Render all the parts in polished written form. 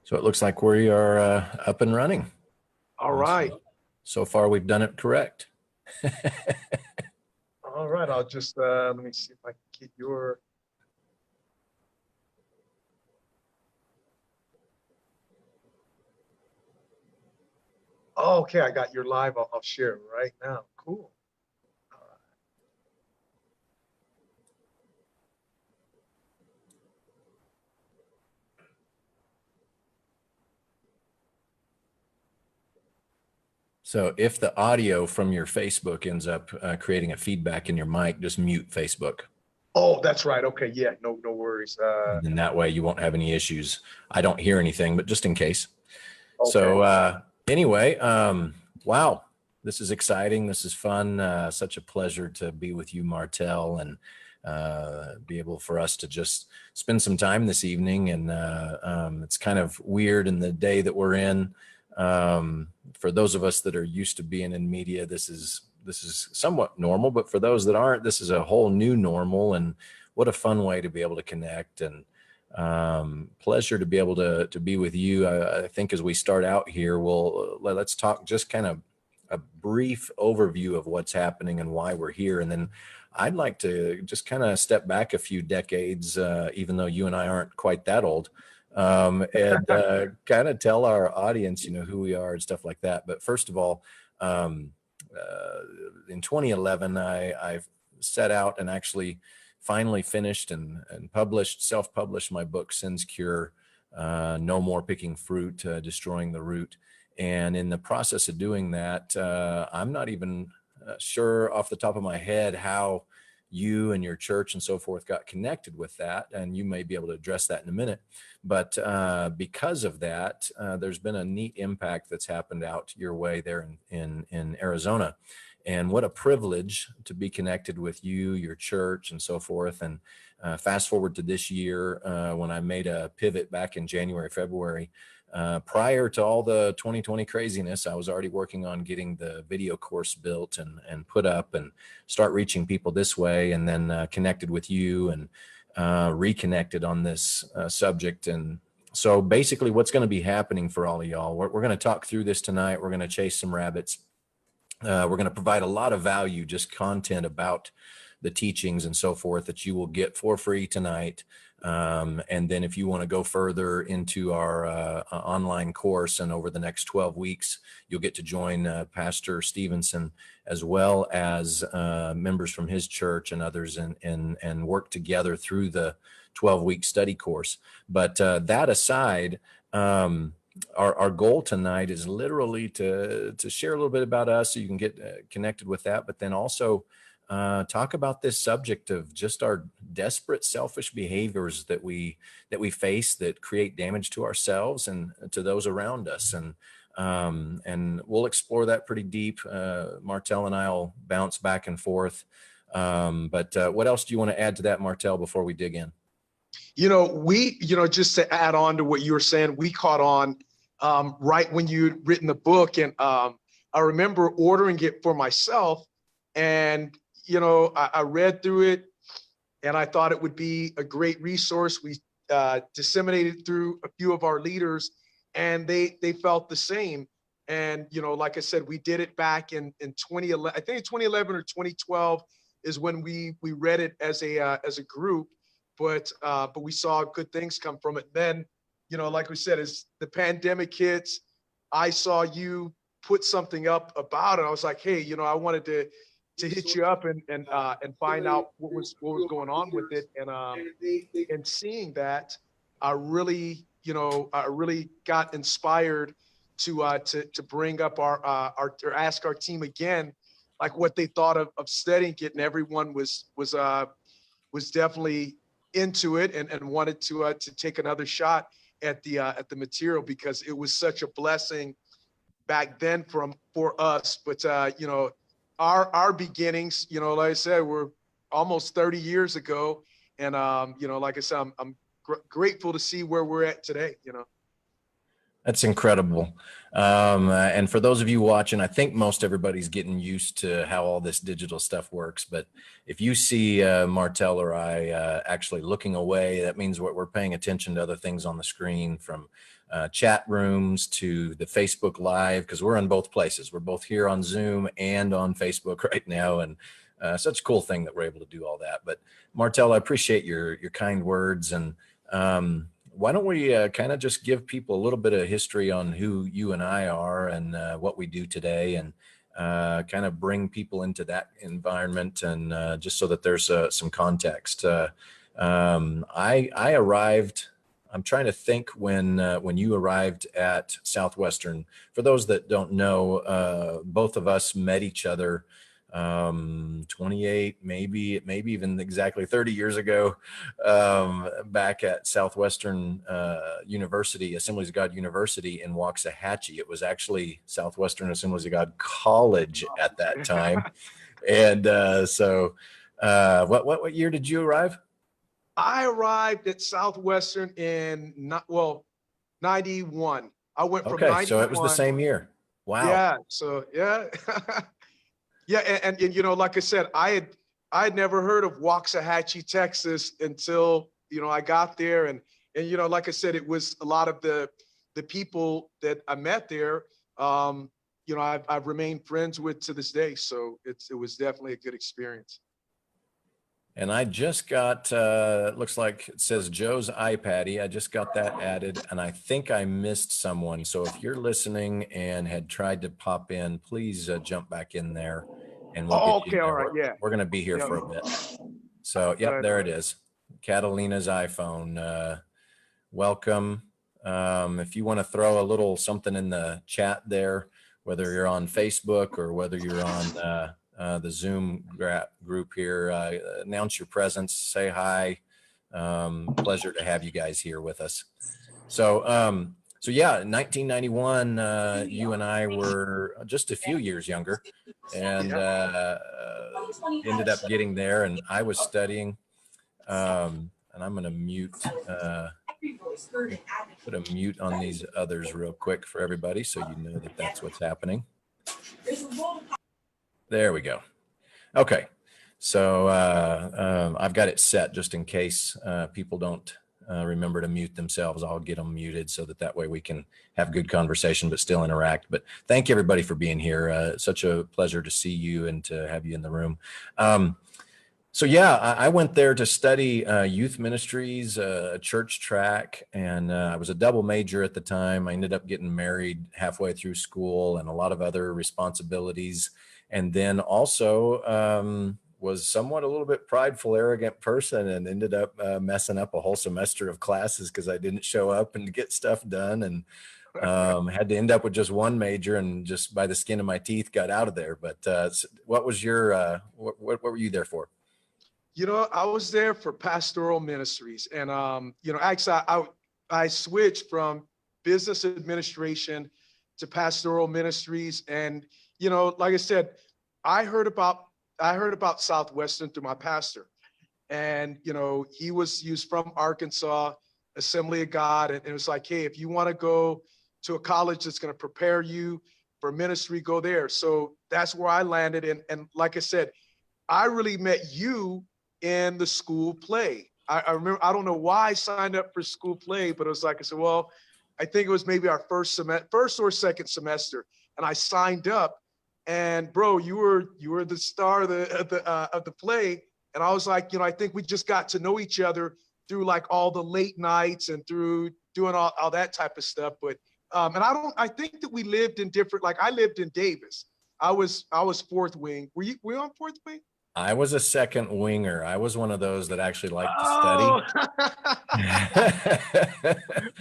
So it looks like we are up and running. All right. So far, we've done it correct. All right. I'll just let me see if I can get your. Oh, okay. I got your live. I'll share it right now. Cool. All right. So if the audio from your Facebook ends up creating a feedback in your mic, just mute Facebook. Oh, that's right. Okay. Yeah. No worries. And that way you won't have any issues. I don't hear anything, but just in case. Okay. So anyway, wow, this is exciting. This is fun. Such a pleasure to be with you, Martel, and be able for us to just spend some time this evening. And it's kind of weird in the day that we're in. For those of us that are used to being in media, this is somewhat normal, but for those that aren't, this is a whole new normal. And what a fun way to be able to connect, and pleasure to be able to be with you. I think as we start out here, let's talk just kind of a brief overview of what's happening and why we're here. And then I'd like to just kind of step back a few decades, even though you and I aren't quite that old, and kind of tell our audience, who we are and stuff like that. But first of all, in 2011, I set out and actually finally finished and self-published my book, Sin's Cure, No More Picking Fruit, Destroying the Root. And in the process of doing that, I'm not even sure off the top of my head how you and your church and so forth got connected with that. And you may be able to address that in a minute. But because of that, there's been a neat impact that's happened out your way there in Arizona. And what a privilege to be connected with you, your church, and so forth. And fast forward to this year, when I made a pivot back in January, February, prior to all the 2020 craziness, I was already working on getting the video course built and put up and start reaching people this way. And then connected with you and reconnected on this subject. And so basically what's going to be happening for all of y'all, we're going to talk through this tonight. We're going to chase some rabbits. We're going to provide a lot of value, just content about the teachings and so forth that you will get for free tonight. And then if you want to go further into our online course, and over the next 12 weeks, you'll get to join Pastor Stevenson as well as members from his church and others, and work together through the 12-week study course. But that aside, our goal tonight is literally to share a little bit about us so you can get connected with that, but then also talk about this subject of just our desperate, selfish behaviors that we face that create damage to ourselves and to those around us. And we'll explore that pretty deep. Martel and I'll bounce back and forth. But what else do you want to add to that, Martel, before we dig in? Just to add on to what you were saying, we caught on right when you'd written the book. And I remember ordering it for myself. And, I read through it and I thought it would be a great resource. We disseminated through a few of our leaders, and they felt the same. And, like I said, we did it back in 2011, I think 2011 or 2012 is when we read it as a group. But we saw good things come from it. Then, like we said, as the pandemic hits, I saw you put something up about it. I was like, hey, I wanted to hit you up and find out what was going on with it. And seeing that, I really got inspired to bring up or ask our team again, like what they thought of studying it. And everyone was definitely into it and wanted to take another shot at the material, because it was such a blessing back then for us. But our beginnings, like I said, were almost 30 years ago, and like I said, I'm grateful to see where we're at today. That's incredible. And for those of you watching, I think most everybody's getting used to how all this digital stuff works. But if you see Martel or I actually looking away, that means we're paying attention to other things on the screen, from chat rooms to the Facebook Live, because we're in both places. We're both here on Zoom and on Facebook right now. And such a cool thing that we're able to do all that. But Martel, I appreciate your kind words. And why don't we kind of just give people a little bit of history on who you and I are and what we do today, and kind of bring people into that environment, and just so that there's some context. I arrived, I'm trying to think when you arrived at Southwestern. For those that don't know, both of us met each other 28, maybe even exactly 30 years ago, back at Southwestern University, Assemblies of God University in Waxahachie. It was actually Southwestern Assemblies of God College at that time. And what year did you arrive? I arrived at Southwestern in 91. I went from Okay, 91. so it was the same year. Wow. Yeah. So yeah. Yeah, and you know, like I said, I had never heard of Waxahachie, Texas until, you know, I got there, and you know, like I said, it was a lot of the people that I met there. You know, I've remained friends with to this day. So it was definitely a good experience. And I just got, looks like it says Joe's iPaddy. I just got that added, and I think I missed someone. So if you're listening and had tried to pop in, please jump back in there, and we'll get you in Okay, all there. right, yeah. We're going to be here Yeah. for a bit. So, yep, Right. there it is. Catalina's iPhone. Welcome. If you want to throw a little something in the chat there, whether you're on Facebook or whether you're on the Zoom group here, announce your presence, say hi. Pleasure to have you guys here with us. So yeah, in 1991, you and I were just a few years younger, and ended up getting there, and I was studying, and I'm going to mute, put a mute on these others real quick for everybody, so you know that that's what's happening. There we go. Okay. So I've got it set just in case people don't remember to mute themselves. I'll get them muted so that way we can have good conversation but still interact. But thank you everybody for being here. Such a pleasure to see you and to have you in the room. So yeah, I went there to study youth ministries, church track, and I was a double major at the time. I ended up getting married halfway through school and a lot of other responsibilities. And then also was somewhat a little bit prideful, arrogant person, and ended up messing up a whole semester of classes because I didn't show up and get stuff done, and had to end up with just one major, and just by the skin of my teeth got out of there. But what was your, what were you there for? You know, I was there for pastoral ministries, and you know, actually, I switched from business administration to pastoral ministries, and you know, like I said, I heard about Southwestern through my pastor, and you know, he was from Arkansas, Assembly of God, and it was like, hey, if you want to go to a college that's going to prepare you for ministry, go there. So that's where I landed, and like I said, I really met you in the school play. I remember, I don't know why I signed up for school play, but it was like, I said, well, I think it was maybe our first or second semester, and I signed up. And bro, you were the star of the play, and I was like, you know, I think we just got to know each other through like all the late nights and through doing all that type of stuff. But and I think that we lived in different. Like I lived in Davis. I was fourth wing. Were you on fourth wing? I was a second winger. I was one of those that actually liked to study.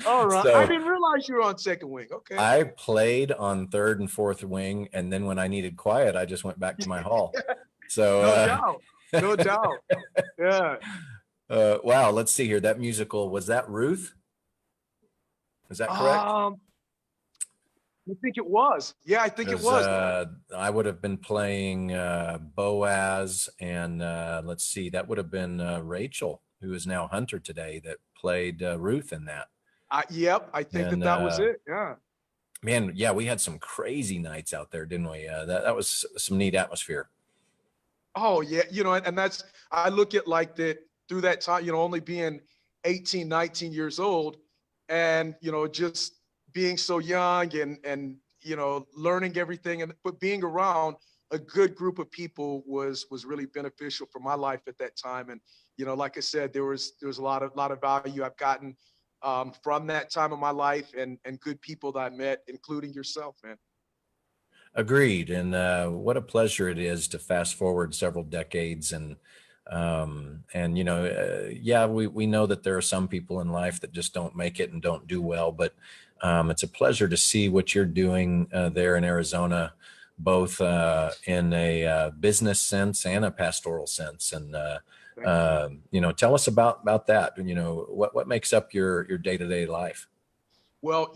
All right. So I didn't realize you were on second wing. Okay. I played on third and fourth wing, and then when I needed quiet, I just went back to my hall. So no doubt. Yeah. Wow. Let's see here. That musical, was that Ruth? Is that correct? I think it was. Yeah, I think it was. I would have been playing Boaz, and let's see, that would have been Rachel, who is now Hunter today, that played Ruth in that. Yep, I think And that was it. Yeah. man, yeah, we had some crazy nights out there, didn't we? That was some neat atmosphere. Oh yeah, and that's, I look at like that through that time, only being 18, 19 years old, and just being so young, and learning everything, and but being around a good group of people was really beneficial for my life at that time. And like I said, there was a lot of value I've gotten from that time of my life, and good people that I met, including yourself, man. Agreed. And what a pleasure it is to fast forward several decades and yeah, we know that there are some people in life that just don't make it and don't do well, but it's a pleasure to see what you're doing there in Arizona, both in a business sense and a pastoral sense. And Thank you. tell us about that. What makes up your day-to-day life? Well,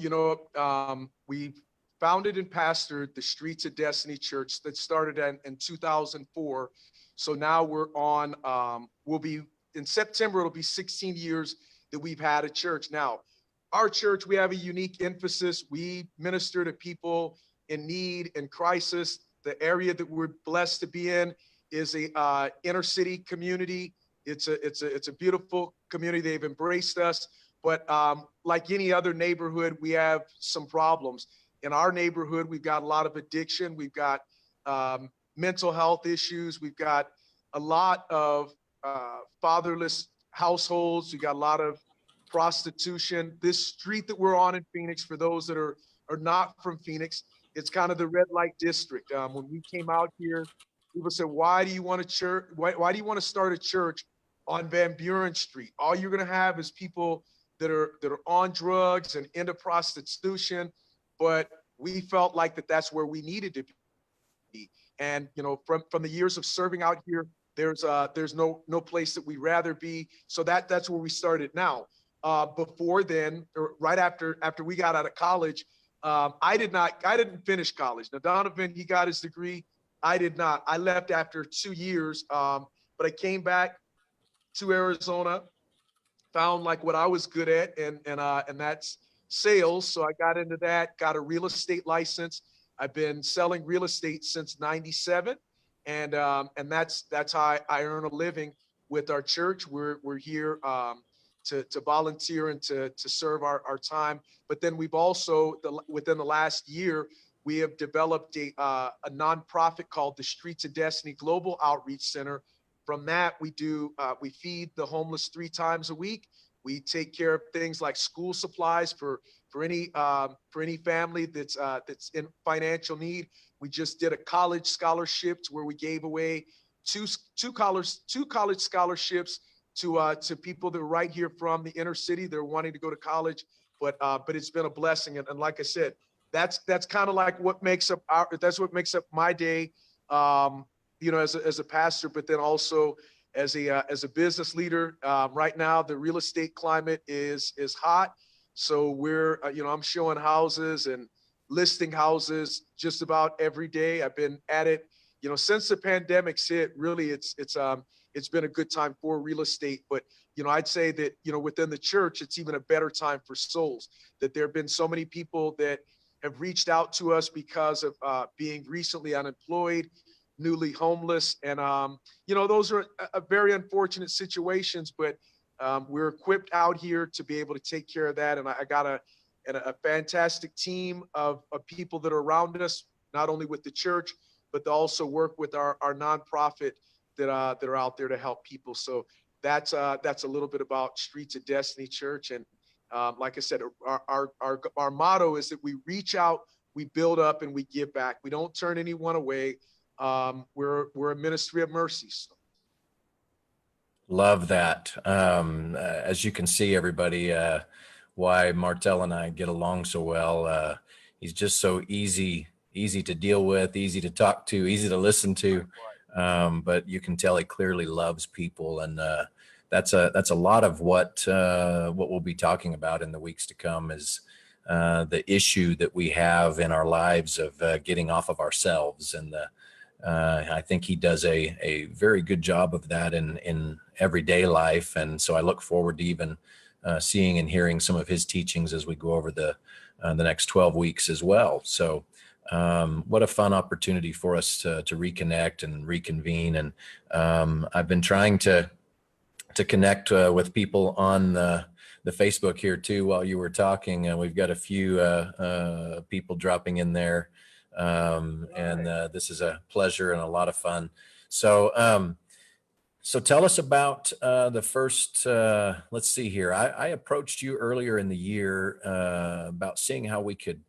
we founded and pastored the Streets of Destiny Church that started in 2004. So now we'll be in September, it'll be 16 years that we've had a church. Now, our church, we have a unique emphasis. We minister to people in need and crisis. The area that we're blessed to be in is a inner city community. It's a beautiful community. They've embraced us. But like any other neighborhood, we have some problems. In our neighborhood, we've got a lot of addiction. We've got mental health issues. We've got a lot of fatherless households. We've got a lot of prostitution. This street that we're on in Phoenix, for those that are not from Phoenix, it's kind of the red light district. When we came out here, people said, "Why do you want a church? Why do you want to start a church on Van Buren Street? All you're going to have is people that are on drugs and into prostitution." But we felt like that's where we needed to be. And from the years of serving out here, there's no place that we'd rather be. So that's where we started. Now, before then, or right after we got out of college, I didn't finish college. Now, Donovan, he got his degree. I did not. I left after 2 years, but I came back to Arizona, found like what I was good at, and that's sales. So I got into that, got a real estate license. I've been selling real estate since '97, and that's how I earn a living with our church. We're here to volunteer and to serve our time. But then we've also within the last year, we have developed a nonprofit called the Streets of Destiny Global Outreach Center. From that, we feed the homeless 3 times a week. We take care of things like school supplies for any family that's in financial need. We just did a college scholarships where we gave away two college scholarships to people that are right here from the inner city. They're wanting to go to college, but it's been a blessing. And like I said, that's kind of like what makes up my day. As a pastor, but then also as a business leader. Right now, the real estate climate is hot. So I'm showing houses and listing houses just about every day. I've been at it, since the pandemic's hit. Really, it's been a good time for real estate. But I'd say that within the church, it's even a better time for souls. That there have been so many people that have reached out to us because of being recently unemployed, newly homeless. And, those are very unfortunate situations, but we're equipped out here to be able to take care of that. And I got a fantastic team of people that are around us, not only with the church, but they also work with our nonprofit that are out there to help people. So that's a little bit about Streets of Destiny Church. And like I said, our motto is that we reach out, we build up, and we give back. We don't turn anyone away. We're a ministry of mercy. So. Love that. As you can see, everybody, why Martel and I get along so well. He's just so easy to deal with, easy to talk to, easy to listen to. But you can tell he clearly loves people, and that's a lot of what we'll be talking about in the weeks to come is the issue that we have in our lives of getting off of ourselves. And I think he does a very good job of that in everyday life. And so I look forward to even seeing and hearing some of his teachings as we go over the next 12 weeks as well. So what a fun opportunity for us to reconnect and reconvene. And I've been trying to connect with people on the Facebook here too while you were talking. We've got a few people dropping in there. And this is a pleasure and a lot of fun. So so tell us about the first, let's see here. I approached you earlier in the year about seeing how we could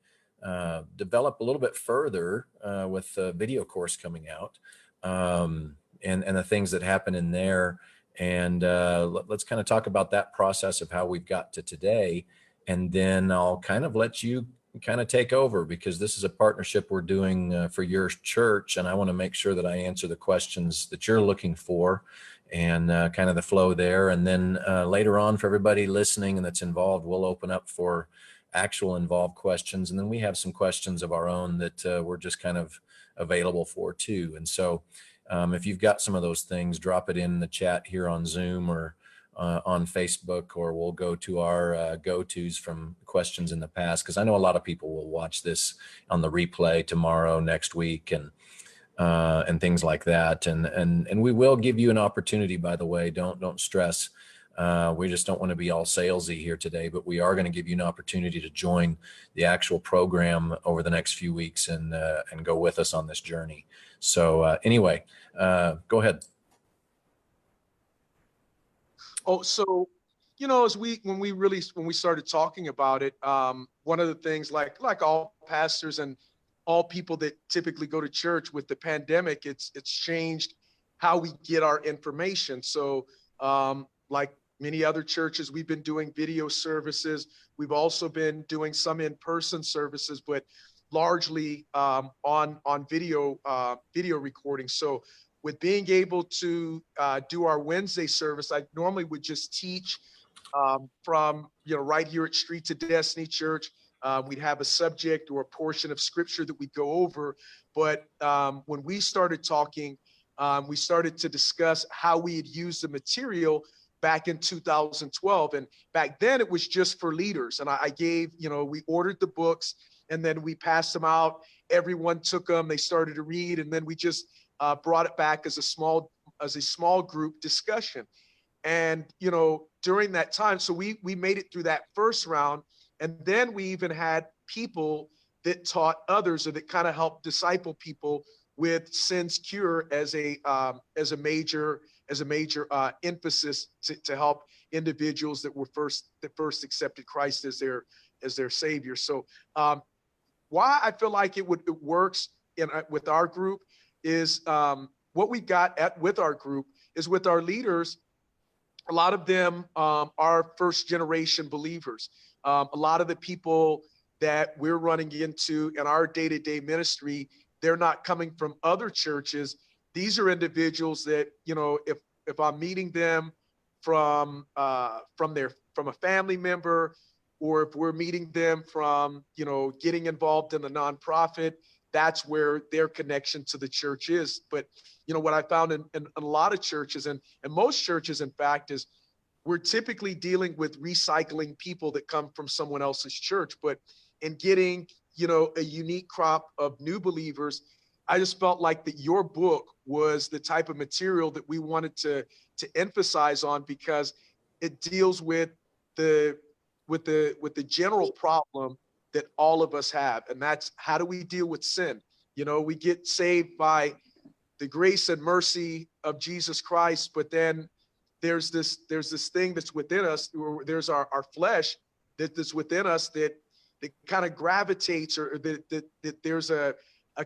develop a little bit further with the video course coming out, and the things that happen in there. And let's kind of talk about that process of how we've got to today. And then I'll kind of let you kind of take over, because this is a partnership we're doing for your church. And I want to make sure that I answer the questions that you're looking for, and kind of the flow there. And then later on, for everybody listening and that's involved, we'll open up for actual involved questions. And then we have some questions of our own that we're just kind of available for too. And so if you've got some of those things, drop it in the chat here on Zoom or on Facebook, or we'll go to our go-tos from questions in the past, because I know a lot of people will watch this on the replay tomorrow, next week, and things like that. And we will give you an opportunity, by the way. Don't stress. We just don't want to be all salesy here today, but we are going to give you an opportunity to join the actual program over the next few weeks and go with us on this journey. So anyway, go ahead. Oh, so, as when we started talking about it, one of the things, like all pastors and all people that typically go to church, with the pandemic, it's changed how we get our information. So, like many other churches, we've been doing video services. We've also been doing some in-person services, but largely on video recording. So with being able to do our Wednesday service, I normally would just teach from right here at Street to Destiny Church. We'd have a subject or a portion of scripture that we go over. But when we started talking, we started to discuss how we had used the material back in 2012. And back then it was just for leaders. And I gave, we ordered the books and then we passed them out. Everyone took them, they started to read, and then we just brought it back as a small group discussion. And, during that time, so we made it through that first round. And then we even had people that taught others, or that kind of helped disciple people with Sin's Cure as a major emphasis to help individuals that first accepted Christ as their savior. So why I feel like it works with our group is what we got with our group is with our leaders. A lot of them are first generation believers. A lot of the people that we're running into in our day-to-day ministry, they're not coming from other churches. These are individuals that, if I'm meeting them from a family member, or if we're meeting them from, getting involved in the nonprofit, that's where their connection to the church is. But, what I found in a lot of churches, and most churches, in fact, is we're typically dealing with recycling people that come from someone else's church. But in getting, a unique crop of new believers, I just felt like that your book was the type of material that we wanted to emphasize on, because it deals with the general problem that all of us have. And that's, how do we deal with sin? We get saved by the grace and mercy of Jesus Christ, but then there's this thing that's within us, or there's our flesh that's within us that kind of gravitates, or that there's a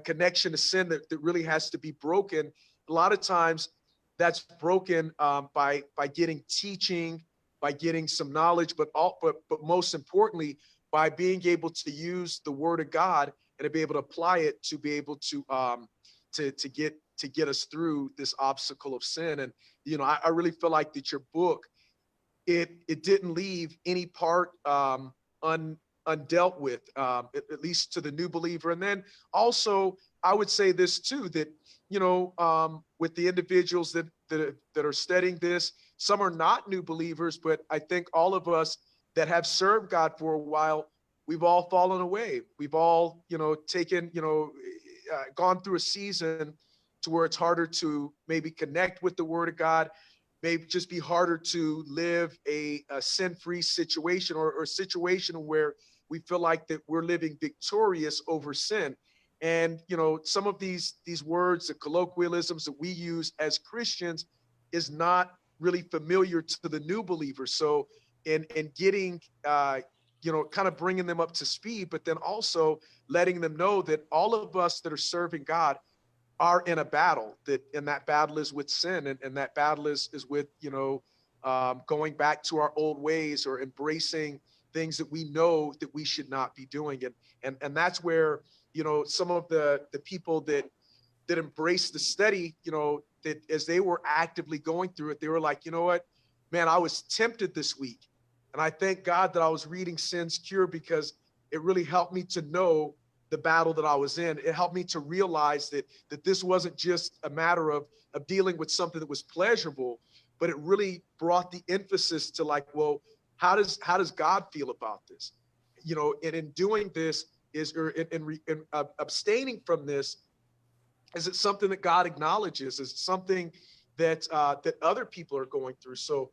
connection to sin that really has to be broken. A lot of times that's broken by getting teaching, by getting some knowledge, but most importantly, by being able to use the Word of God and to be able to apply it to be able to get us through this obstacle of sin. And I really feel like that your book, it didn't leave any part undealt with, at least to the new believer. And then also, I would say this too, that with the individuals that are studying this, some are not new believers, but I think all of us that have served God for a while, we've all fallen away. We've all, taken, gone through a season to where it's harder to maybe connect with the Word of God, maybe just be harder to live a sin-free situation, or a situation where we feel like that we're living victorious over sin. And, some of these words, the colloquialisms that we use as Christians, is not really familiar to the new believers. So in getting, kind of bringing them up to speed, but then also letting them know that all of us that are serving God are in a battle, and that battle is with sin, and that battle is with, going back to our old ways, or embracing things that we know that we should not be doing. And that's where, some of the people that embrace the study, that as they were actively going through it, they were like, you know what, man, I was tempted this week. And I thank God that I was reading Sin's Cure, because it really helped me to know the battle that I was in. It helped me to realize that this wasn't just a matter of dealing with something that was pleasurable, but it really brought the emphasis to like, well, how does God feel about this? And in doing this abstaining from this, is it something that God acknowledges? Is it something that other people are going through? So,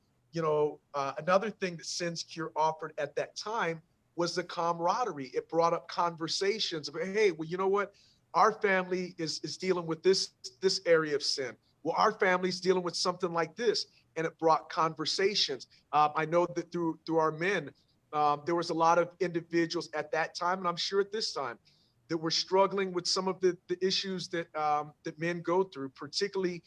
another thing that Sin's Cure offered at that time was the camaraderie. It brought up conversations about, hey, well, you know what? Our family is dealing with this area of sin. Well, our family's dealing with something like this. And it brought conversations. I know that through our men, there was a lot of individuals at that time, and I'm sure at this time, that were struggling with some of the issues that men go through, particularly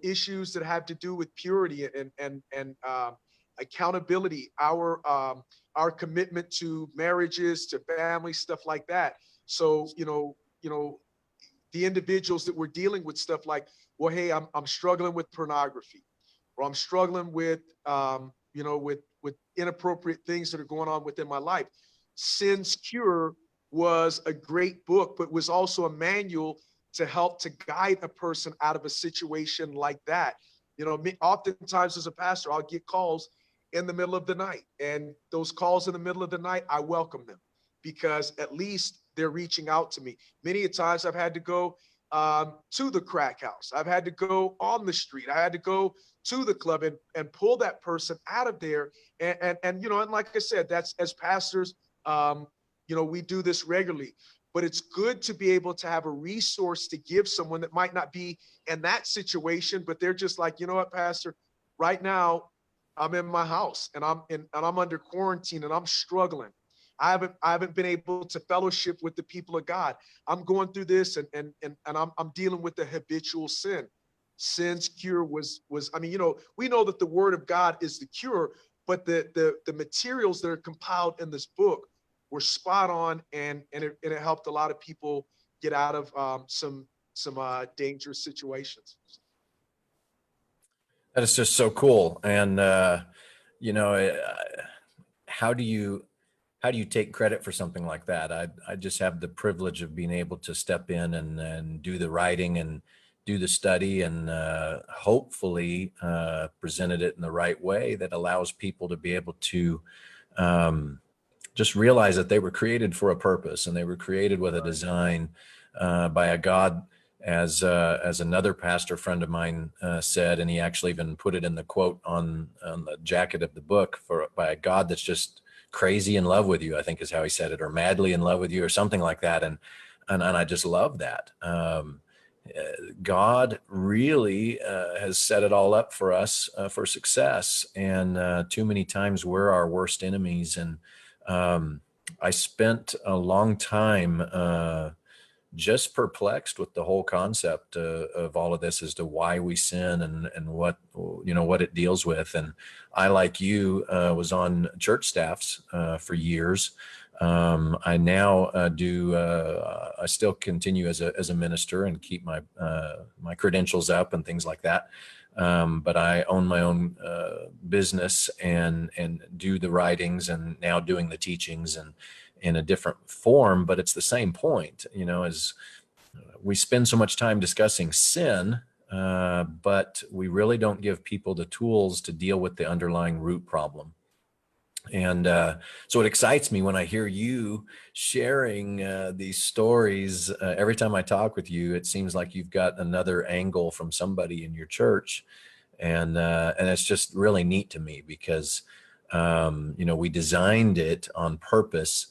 issues that have to do with purity and accountability, our commitment to marriages, to family, stuff like that. So the individuals that were dealing with stuff like, well, hey, I'm struggling with pornography, or I'm struggling with with inappropriate things that are going on within my life. Sin's Cure was a great book, but was also a manual to help to guide a person out of a situation like that. Oftentimes as a pastor, I'll get calls in the middle of the night, and those calls in the middle of the night, I welcome them, because at least they're reaching out to me. Many a times I've had to go to the crack house. I've had to go on the street. I had to go to the club and pull that person out of there. And like I said, that's, as pastors, we do this regularly, but it's good to be able to have a resource to give someone that might not be in that situation, but they're just like, you know what, Pastor, right now I'm in my house and I'm under quarantine and I'm struggling. I haven't been able to fellowship with the people of God. I'm going through this and I'm dealing with the habitual sin. Sin's Cure was, I mean, we know that the Word of God is the cure, but the materials that are compiled in this book were spot on, and it helped a lot of people get out of some dangerous situations. That is just so cool. And how do you take credit for something like that? I just have the privilege of being able to step in and do the writing and do the study, and hopefully presented it in the right way that allows people to be able to just realize that they were created for a purpose, and they were created with a design by a God, as another pastor friend of mine said, and he actually even put it in the quote on the jacket of the book, by a God that's just crazy in love with you, I think is how he said it, or madly in love with you, or something like that. And I just love that. God really has set it all up for us for success. And too many times we're our worst enemies. And I spent a long time just perplexed with the whole concept of all of this as to why we sin and what it deals with. And I, like you, was on church staffs for years. I now I still continue as a minister and keep my my credentials up and things like that. But I own my own business and do the writings, and now doing the teachings, and in a different form, but it's the same point, as we spend so much time discussing sin but we really don't give people the tools to deal with the underlying root problem. And so it excites me when I hear you sharing these stories. Every time I talk with you, it seems like you've got another angle from somebody in your church, and it's just really neat to me because we designed it on purpose,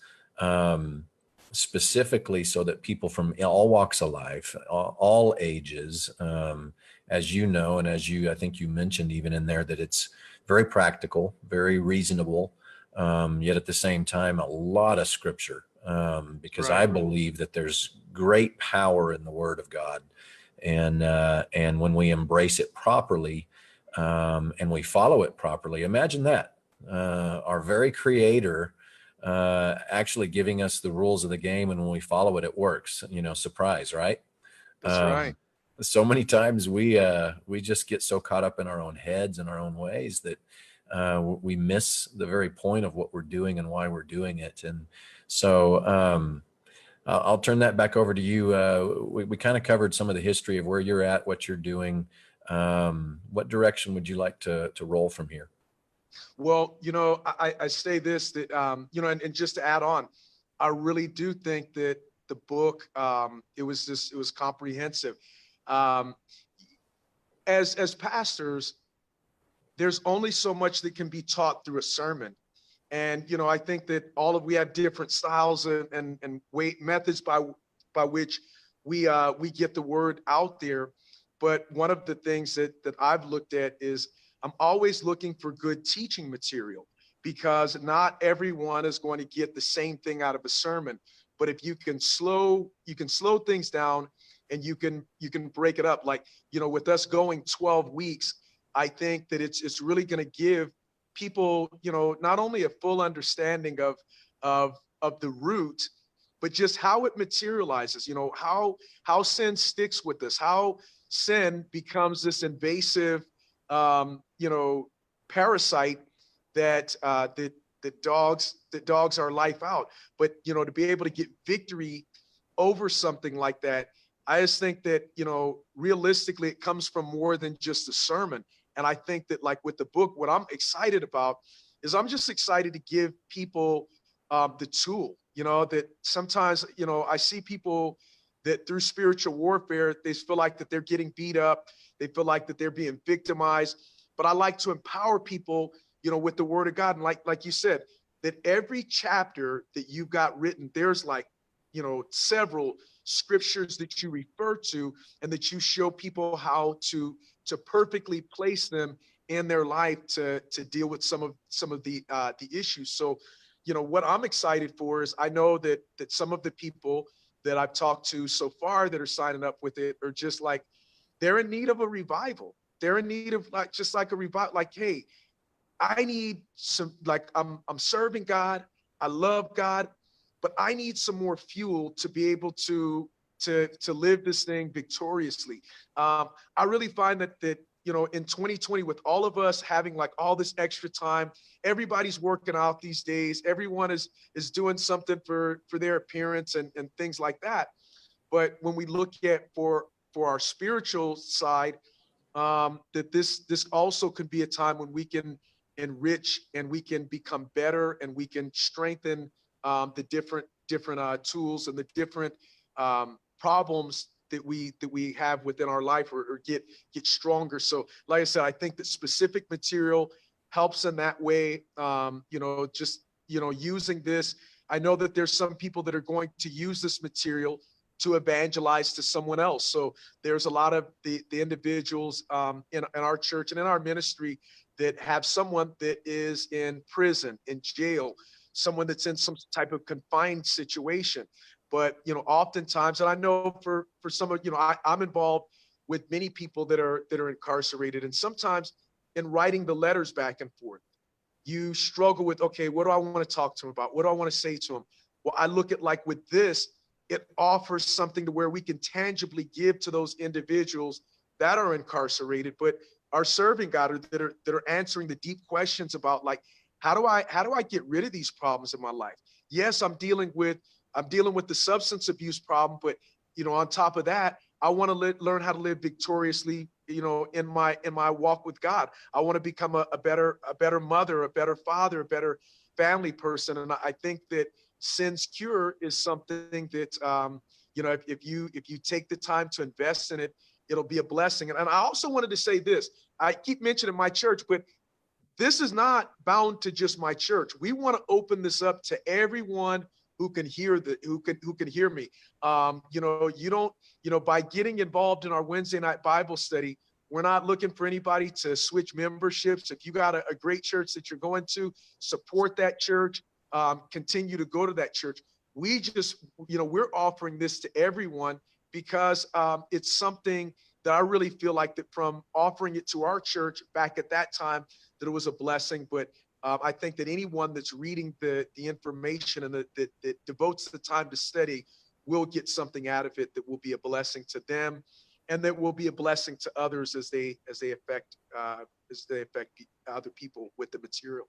specifically so that people from all walks of life, all ages, as you know, and as I think you mentioned even in there, that it's very practical, very reasonable. Yet at the same time, a lot of scripture, because I believe that there's great power in the Word of God, and when we embrace it properly, and we follow it properly, imagine that our very Creator actually giving us the rules of the game, and when we follow it, it works. Surprise, right? That's right. So many times we just get so caught up in our own heads and our own ways that we miss the very point of what we're doing and why we're doing it. And so I'll turn that back over to you. We kind of covered some of the history of where you're at, what you're doing. What direction would you like to roll from here? Well, I say this, that, and just to add on, I really do think that the book, it was comprehensive. As pastors, there's only so much that can be taught through a sermon. And, I think that we have different styles and methods by which we get the word out there. But one of the things that I've looked at is I'm always looking for good teaching material, because not everyone is going to get the same thing out of a sermon. But if you can slow things down, and you can break it up, like, with us going 12 weeks, I think that it's really going to give people, not only a full understanding of the root, but just how it materializes, how sin sticks with us, how sin becomes this invasive, parasite that dogs our life out. But, to be able to get victory over something like that, I just think that, realistically, it comes from more than just a sermon. And I think that, like with the book, what I'm excited about is I'm just excited to give people the tool, that sometimes, I see people that through spiritual warfare, they feel like that they're getting beat up. They feel like that they're being victimized. But I like to empower people, with the Word of God. And like you said, that every chapter that you've got written, there's like, several scriptures that you refer to, and that you show people how to perfectly place them in their life to deal with some of the issues. So, what I'm excited for is I know that some of the people that I've talked to so far that are signing up with it are just like, they're in need of a revival. They're in need of just like a revival. Like, hey, I need some, like, I'm serving God. I love God, but I need some more fuel to be able to live this thing victoriously. I really find that in 2020, with all of us having like all this extra time, everybody's working out these days. Everyone is doing something for their appearance and things like that. But when we look at for our spiritual side, that this also could be a time when we can enrich and we can become better and we can strengthen the different tools and the different problems that we have within our life, or get stronger. So like I said, I think that specific material helps in that way. Using this, I know that there's some people that are going to use this material to evangelize to someone else. So there's a lot of the individuals in our church and in our ministry that have someone that is in prison, in jail, someone that's in some type of confined situation. But, oftentimes, and I know for some of, I'm involved with many people that are incarcerated. And sometimes in writing the letters back and forth, you struggle with, okay, what do I want to talk to them about? What do I want to say to them? Well, I look at, like, with this, it offers something to where we can tangibly give to those individuals that are incarcerated, but are serving God, or that are answering the deep questions about, like, how do I get rid of these problems in my life? Yes, I'm dealing with the substance abuse problem, but on top of that, I want to learn how to live victoriously, in my walk with God. I want to become a better mother, a better father, a better family person. And I think that Sin's Cure is something that, if you take the time to invest in it, it'll be a blessing. And I also wanted to say this. I keep mentioning my church, but this is not bound to just my church. We want to open this up to everyone who can hear me. By getting involved in our Wednesday night Bible study, we're not looking for anybody to switch memberships. If you got a great church that you're going to, support that church, continue to go to that church. We just, we're offering this to everyone because it's something that I really feel like that from offering it to our church back at that time, that it was a blessing. But I think that anyone that's reading the information and that devotes the time to study will get something out of it that will be a blessing to them, and that will be a blessing to others as they affect other people with the material.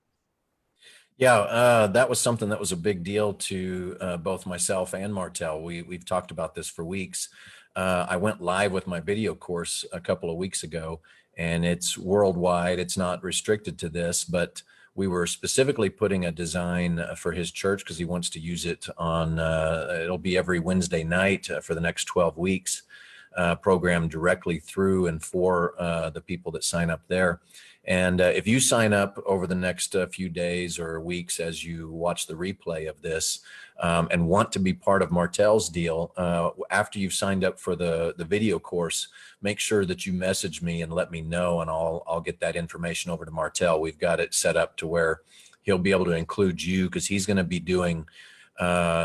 Yeah, that was something that was a big deal to both myself and Martell. We've talked about this for weeks. I went live with my video course a couple of weeks ago, and it's worldwide. It's not restricted to this, but we were specifically putting a design for his church because he wants to use it on, it'll be every Wednesday night for the next 12 weeks, programmed directly through and for the people that sign up there. And if you sign up over the next few days or weeks as you watch the replay of this and want to be part of Martell's deal, after you've signed up for the video course, make sure that you message me and let me know, and I'll get that information over to Martell. We've got it set up to where he'll be able to include you because he's going to be doing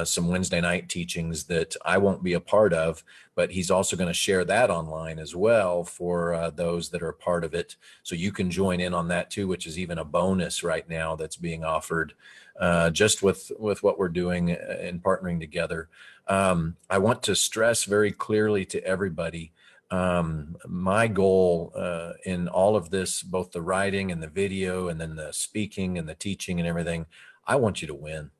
some Wednesday night teachings that I won't be a part of, but he's also going to share that online as well for those that are a part of it. So you can join in on that too, which is even a bonus right now that's being offered just with what we're doing and partnering together. I want to stress very clearly to everybody, my goal in all of this, both the writing and the video and then the speaking and the teaching and everything, I want you to win.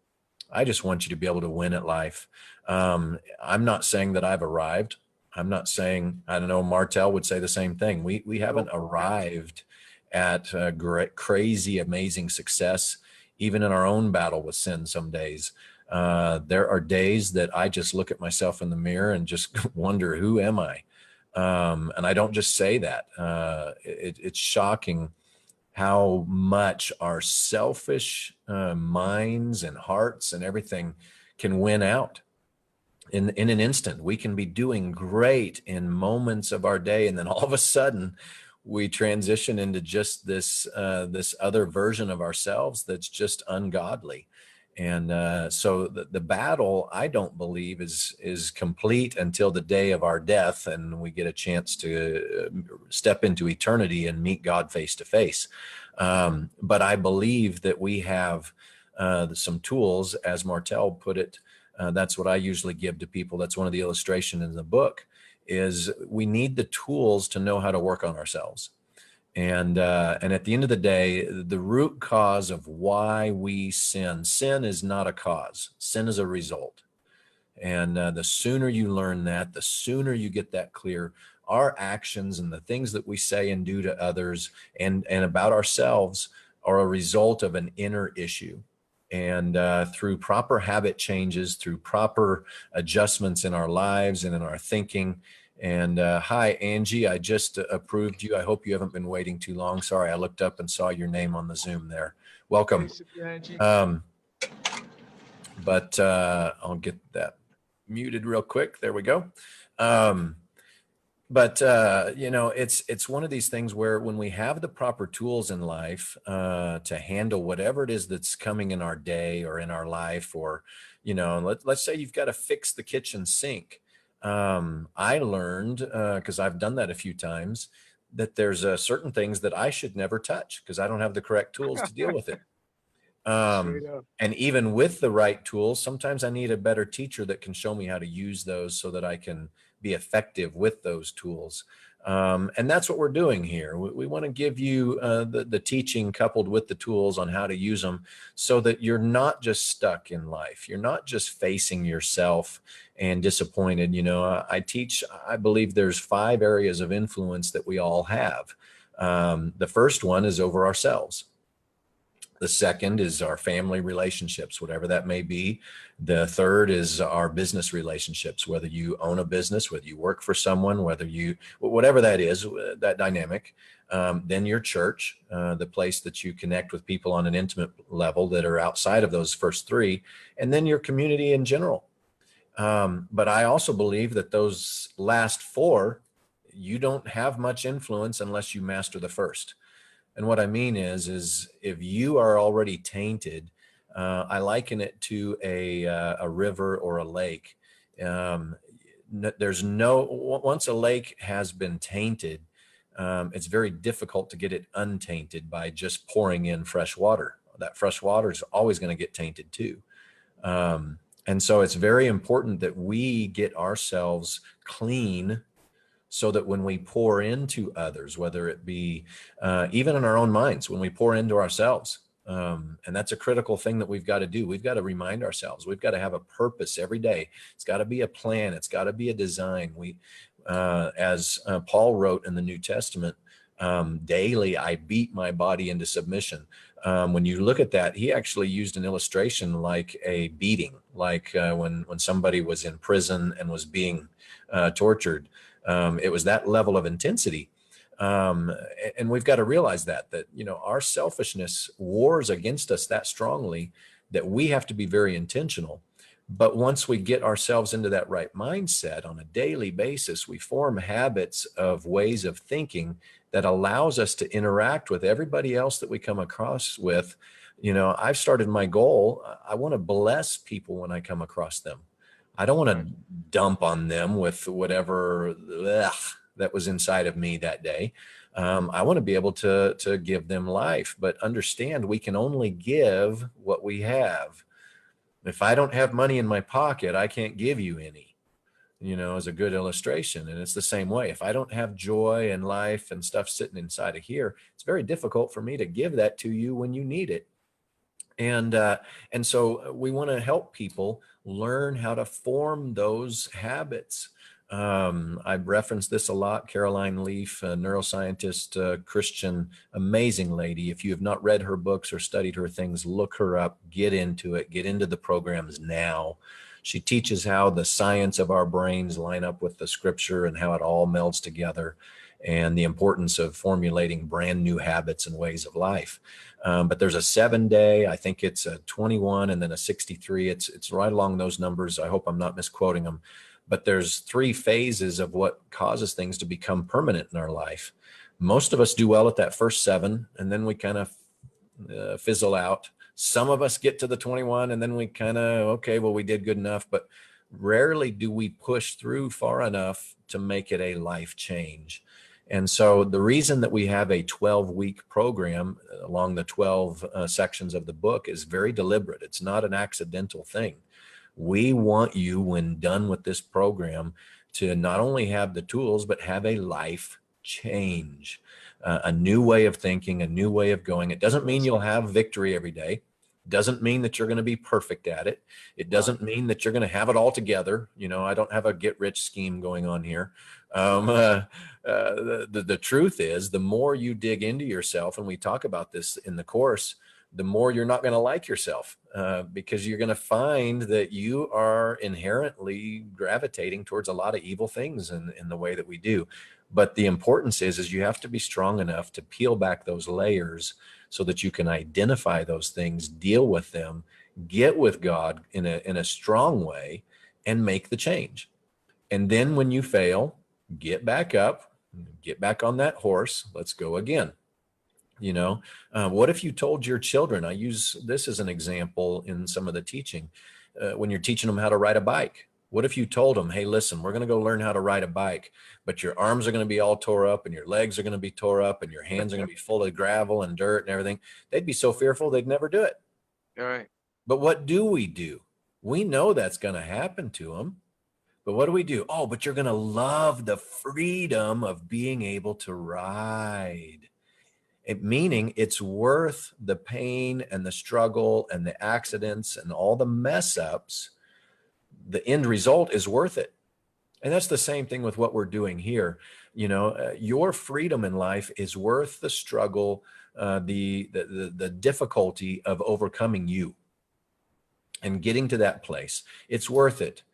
I just want you to be able to win at life. I'm not saying that I've arrived. I'm not saying, I don't know, Martell would say the same thing. We haven't arrived at great, crazy, amazing success, even in our own battle with sin some days. There are days that I just look at myself in the mirror and just wonder, who am I? And I don't just say that. It's shocking how much our selfish minds and hearts and everything can win out in an instant. We can be doing great in moments of our day, and then all of a sudden we transition into just this other version of ourselves that's just ungodly. And so the battle, I don't believe, is complete until the day of our death, and we get a chance to step into eternity and meet God face to face. But I believe that we have some tools, as Martell put it. That's what I usually give to people. That's one of the illustrations in the book, is we need the tools to know how to work on ourselves. And at the end of the day, the root cause of why we sin is not a cause. Sin is a result. And the sooner you learn that, the sooner you get that clear. Our actions and the things that we say and do to others and about ourselves are a result of an inner issue. And through proper habit changes, through proper adjustments in our lives and in our thinking. And hi, Angie, I just approved you. I hope you haven't been waiting too long. Sorry, I looked up and saw your name on the Zoom there. Welcome. But I'll get that muted real quick. There we go. But it's one of these things where when we have the proper tools in life to handle whatever it is that's coming in our day or in our life, or, let's say you've got to fix the kitchen sink. I learned, because I've done that a few times, that there's certain things that I should never touch because I don't have the correct tools to deal with it. And even with the right tools, sometimes I need a better teacher that can show me how to use those so that I can be effective with those tools. And that's what we're doing here. We want to give you the teaching coupled with the tools on how to use them so that you're not just stuck in life. You're not just facing yourself and disappointed. You know, I believe there's 5 areas of influence that we all have. The first one is over ourselves. The second is our family relationships, whatever that may be. The third is our business relationships, whether you own a business, whether you work for someone, whatever that is, that dynamic. Then your church, the place that you connect with people on an intimate level that are outside of those first 3, and then your community in general. But I also believe that those last 4, you don't have much influence unless you master the first. And what I mean is if you are already tainted, I liken it to a river or a lake. Once a lake has been tainted, it's very difficult to get it untainted by just pouring in fresh water. That fresh water is always going to get tainted too. And so it's very important that we get ourselves clean so that when we pour into others, whether it be even in our own minds, when we pour into ourselves, and that's a critical thing that we've got to do. We've got to remind ourselves. We've got to have a purpose every day. It's got to be a plan. It's got to be a design. As Paul wrote in the New Testament, daily I beat my body into submission. When you look at that, he actually used an illustration like a beating, like when somebody was in prison and was being tortured. It was that level of intensity. And we've got to realize that, you know, our selfishness wars against us that strongly that we have to be very intentional. But once we get ourselves into that right mindset on a daily basis, we form habits of ways of thinking that allows us to interact with everybody else that we come across with. You know, I've started my goal. I want to bless people when I come across them. I don't want to dump on them with whatever that was inside of me that day. I want to be able to give them life, but understand we can only give what we have. If I don't have money in my pocket, I can't give you any, you know, as a good illustration. And it's the same way. If I don't have joy and life and stuff sitting inside of here, it's very difficult for me to give that to you when you need it. And so we want to help people learn how to form those habits. I've referenced this a lot. Caroline Leaf, a neuroscientist, Christian, amazing lady. If you have not read her books or studied her things, look her up, get into it, get into the programs now. She teaches how the science of our brains line up with the scripture and how it all melds together, and the importance of formulating brand new habits and ways of life. But there's a 7-day, I think it's a 21 and then a 63. It's right along those numbers. I hope I'm not misquoting them. But there's 3 phases of what causes things to become permanent in our life. Most of us do well at that first 7, and then we kind of fizzle out. Some of us get to the 21, and then we kind of, okay, well, we did good enough. But rarely do we push through far enough to make it a life change. And so the reason that we have a 12-week program along the 12 sections of the book is very deliberate. It's not an accidental thing. We want you, when done with this program, to not only have the tools, but have a life change, a new way of thinking, a new way of going. It doesn't mean you'll have victory every day. It doesn't mean that you're going to be perfect at it. It doesn't mean that you're going to have it all together. You know, I don't have a get-rich scheme going on here. The truth is, the more you dig into yourself, and we talk about this in the course, the more you're not going to like yourself, because you're going to find that you are inherently gravitating towards a lot of evil things in the way that we do. But the importance is you have to be strong enough to peel back those layers so that you can identify those things, deal with them, get with God in a strong way, and make the change. And then when you fail, get back up, get back on that horse. Let's go again. You know, what if you told your children, I use this as an example in some of the teaching, when you're teaching them how to ride a bike. What if you told them, hey, listen, we're going to go learn how to ride a bike, but your arms are going to be all tore up and your legs are going to be tore up and your hands are going to be full of gravel and dirt and everything. They'd be so fearful they'd never do it. All right. But what do? We know that's going to happen to them. But what do we do? Oh, but you're going to love the freedom of being able to ride. Meaning it's worth the pain and the struggle and the accidents and all the mess ups. The end result is worth it. And that's the same thing with what we're doing here. Your freedom in life is worth the struggle, the difficulty of overcoming you and getting to that place. It's worth it.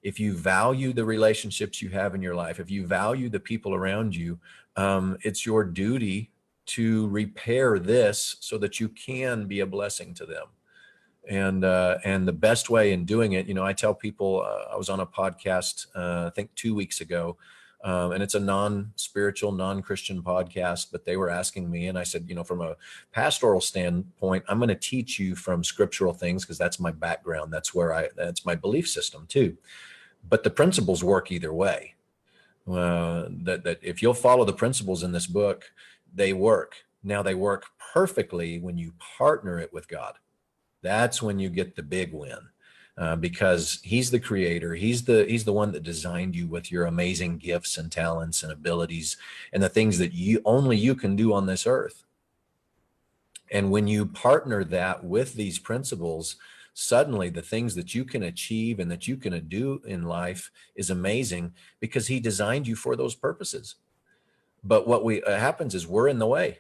If you value the relationships you have in your life, if you value the people around you, it's your duty to repair this so that you can be a blessing to them. And the best way in doing it, I tell people, I was on a podcast, I think 2 weeks ago, and it's a non-spiritual, non-Christian podcast, but they were asking me, and I said, from a pastoral standpoint, I'm going to teach you from scriptural things because that's my background. That's my belief system too. But the principles work either way. That if you'll follow the principles in this book, they work. Now they work perfectly when you partner it with God. That's when you get the big win, because he's the creator. He's the one that designed you with your amazing gifts and talents and abilities and the things that only you can do on this earth. And when you partner that with these principles, suddenly the things that you can achieve and that you can do in life is amazing because he designed you for those purposes. But what happens is we're in the way.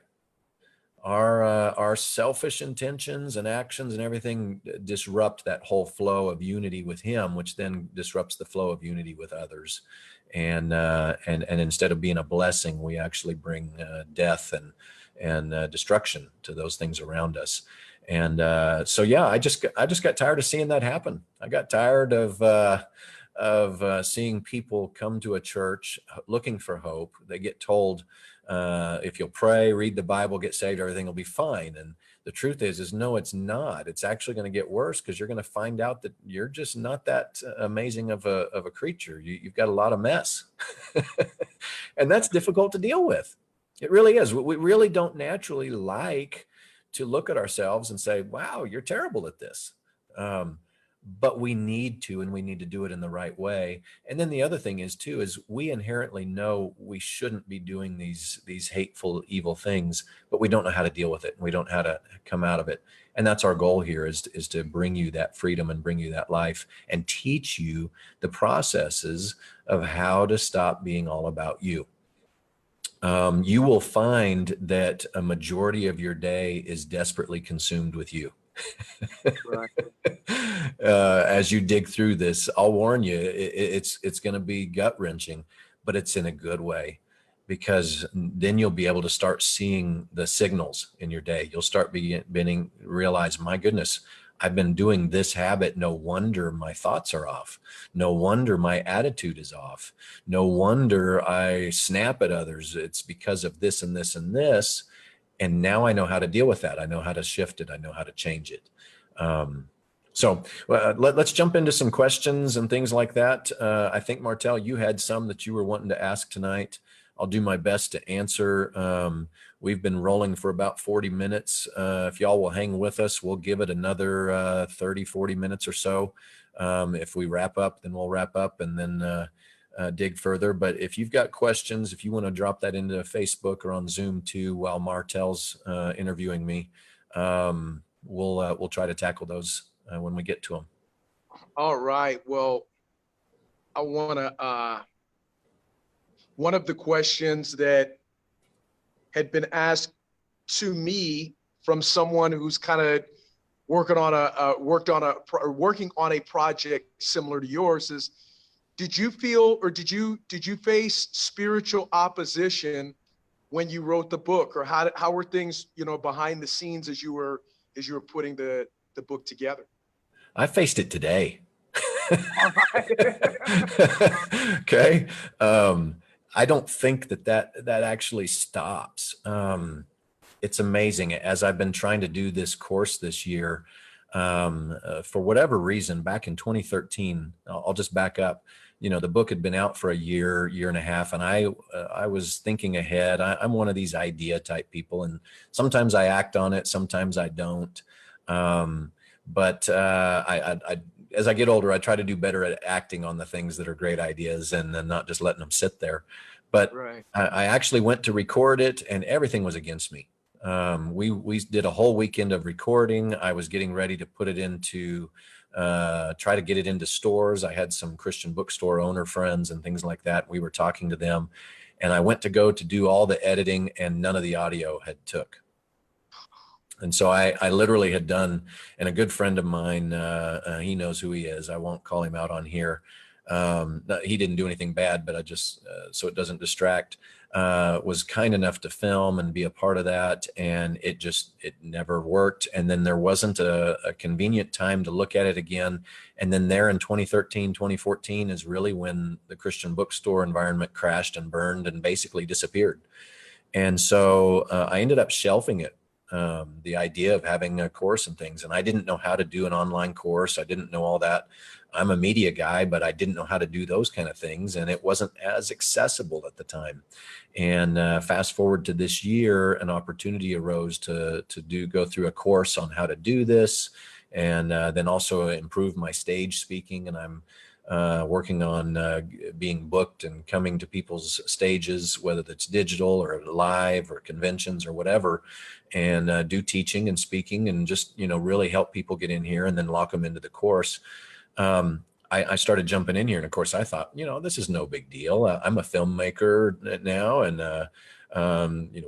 Our selfish intentions and actions and everything disrupt that whole flow of unity with him, which then disrupts the flow of unity with others. And instead of being a blessing, we actually bring death and destruction to those things around us. And so, yeah, I just got tired of seeing that happen. I got tired of seeing people come to a church looking for hope. They get told, if you'll pray, read the Bible, get saved, everything will be fine. And the truth is no, it's not. It's actually going to get worse because you're going to find out that you're just not that amazing of a creature. You've got a lot of mess. And that's difficult to deal with. It really is. We really don't naturally like to look at ourselves and say, wow, you're terrible at this. But we need to, and we need to do it in the right way. And then the other thing is we inherently know we shouldn't be doing these hateful, evil things, but we don't know how to deal with it. And we don't know how to come out of it. And that's our goal here is to bring you that freedom and bring you that life and teach you the processes of how to stop being all about you. You will find that a majority of your day is desperately consumed with you. Right. As you dig through this, I'll warn you, it's going to be gut wrenching, but it's in a good way, because then you'll be able to start seeing the signals in your day. You'll start realize, my goodness, I've been doing this habit. No wonder my thoughts are off. No wonder my attitude is off. No wonder I snap at others. It's because of this and this and this. And now I know how to deal with that. I know how to shift it. I know how to change it. So let's jump into some questions and things like that. I think, Martel, you had some that you were wanting to ask tonight. I'll do my best to answer. We've been rolling for about 40 minutes. If y'all will hang with us, we'll give it another 30, 40 minutes or so. If we wrap up, then we'll wrap up and then dig further. But if you've got questions, if you want to drop that into Facebook or on Zoom too, while Martel's interviewing me, we'll try to tackle those when we get to them. All right. Well, I want to, one of the questions that had been asked to me from someone who's kind of working on a project similar to yours is, did you feel, or did you face spiritual opposition when you wrote the book, or how were things, behind the scenes as you were putting the book together? I faced it today. Okay. I don't think that actually stops. It's amazing. As I've been trying to do this course this year, for whatever reason, back in 2013, I'll just back up. The book had been out for a year and a half, and I was thinking ahead. I'm one of these idea type people, and sometimes I act on it, sometimes I don't. But as I get older, I try to do better at acting on the things that are great ideas and then not just letting them sit there. But Right. I actually went to record it and everything was against me. We did a whole weekend of recording. I was getting ready to put it into, try to get it into stores. I had some Christian bookstore owner friends and things like that. We were talking to them, and I went to go to do all the editing, and none of the audio had took. And so I literally had done, and a good friend of mine, he knows who he is. I won't call him out on here. He didn't do anything bad, but I just, so it doesn't distract, was kind enough to film and be a part of that. And it never worked. And then there wasn't a convenient time to look at it again. And then there in 2013, 2014 is really when the Christian bookstore environment crashed and burned and basically disappeared. And so I ended up shelving it. The idea of having a course and things. And I didn't know how to do an online course. I didn't know all that. I'm a media guy, but I didn't know how to do those kind of things. And it wasn't as accessible at the time. And fast forward to this year, an opportunity arose to go through a course on how to do this, and then also improve my stage speaking. And I'm working on being booked and coming to people's stages, whether that's digital or live or conventions or whatever, and do teaching and speaking and just, really help people get in here and then lock them into the course. I started jumping in here, and of course I thought, this is no big deal. I'm a filmmaker now, and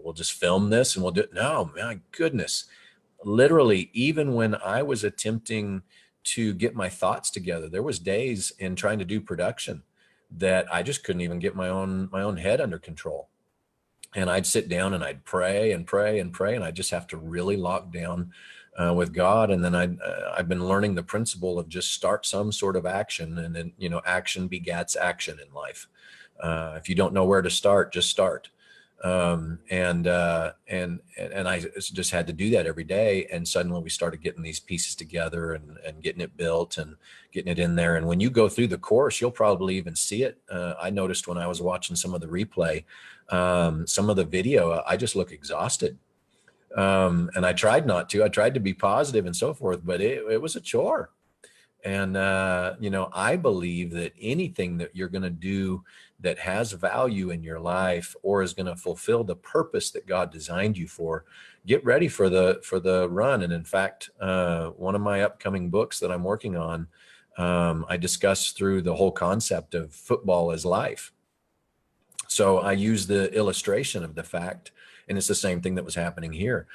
we'll just film this and we'll do it. No, my goodness. Literally, even when I was attempting to get my thoughts together, there was days in trying to do production that I just couldn't even get my own head under control. And I'd sit down and I'd pray and pray and pray, and I just have to really lock down with God. And then I've been learning the principle of just start some sort of action, and then action begets action in life. If you don't know where to start, just start. And I just had to do that every day. And suddenly we started getting these pieces together and getting it built and getting it in there. And when you go through the course, you'll probably even see it. I noticed when I was watching some of the replay, some of the video, I just look exhausted. And I tried not to. I tried to be positive and so forth, but it was a chore. And, I believe that anything that you're going to do that has value in your life or is going to fulfill the purpose that God designed you for, get ready for the run. And in fact, one of my upcoming books that I'm working on, I discuss through the whole concept of football as life. So I use the illustration of the fact, and it's the same thing that was happening here.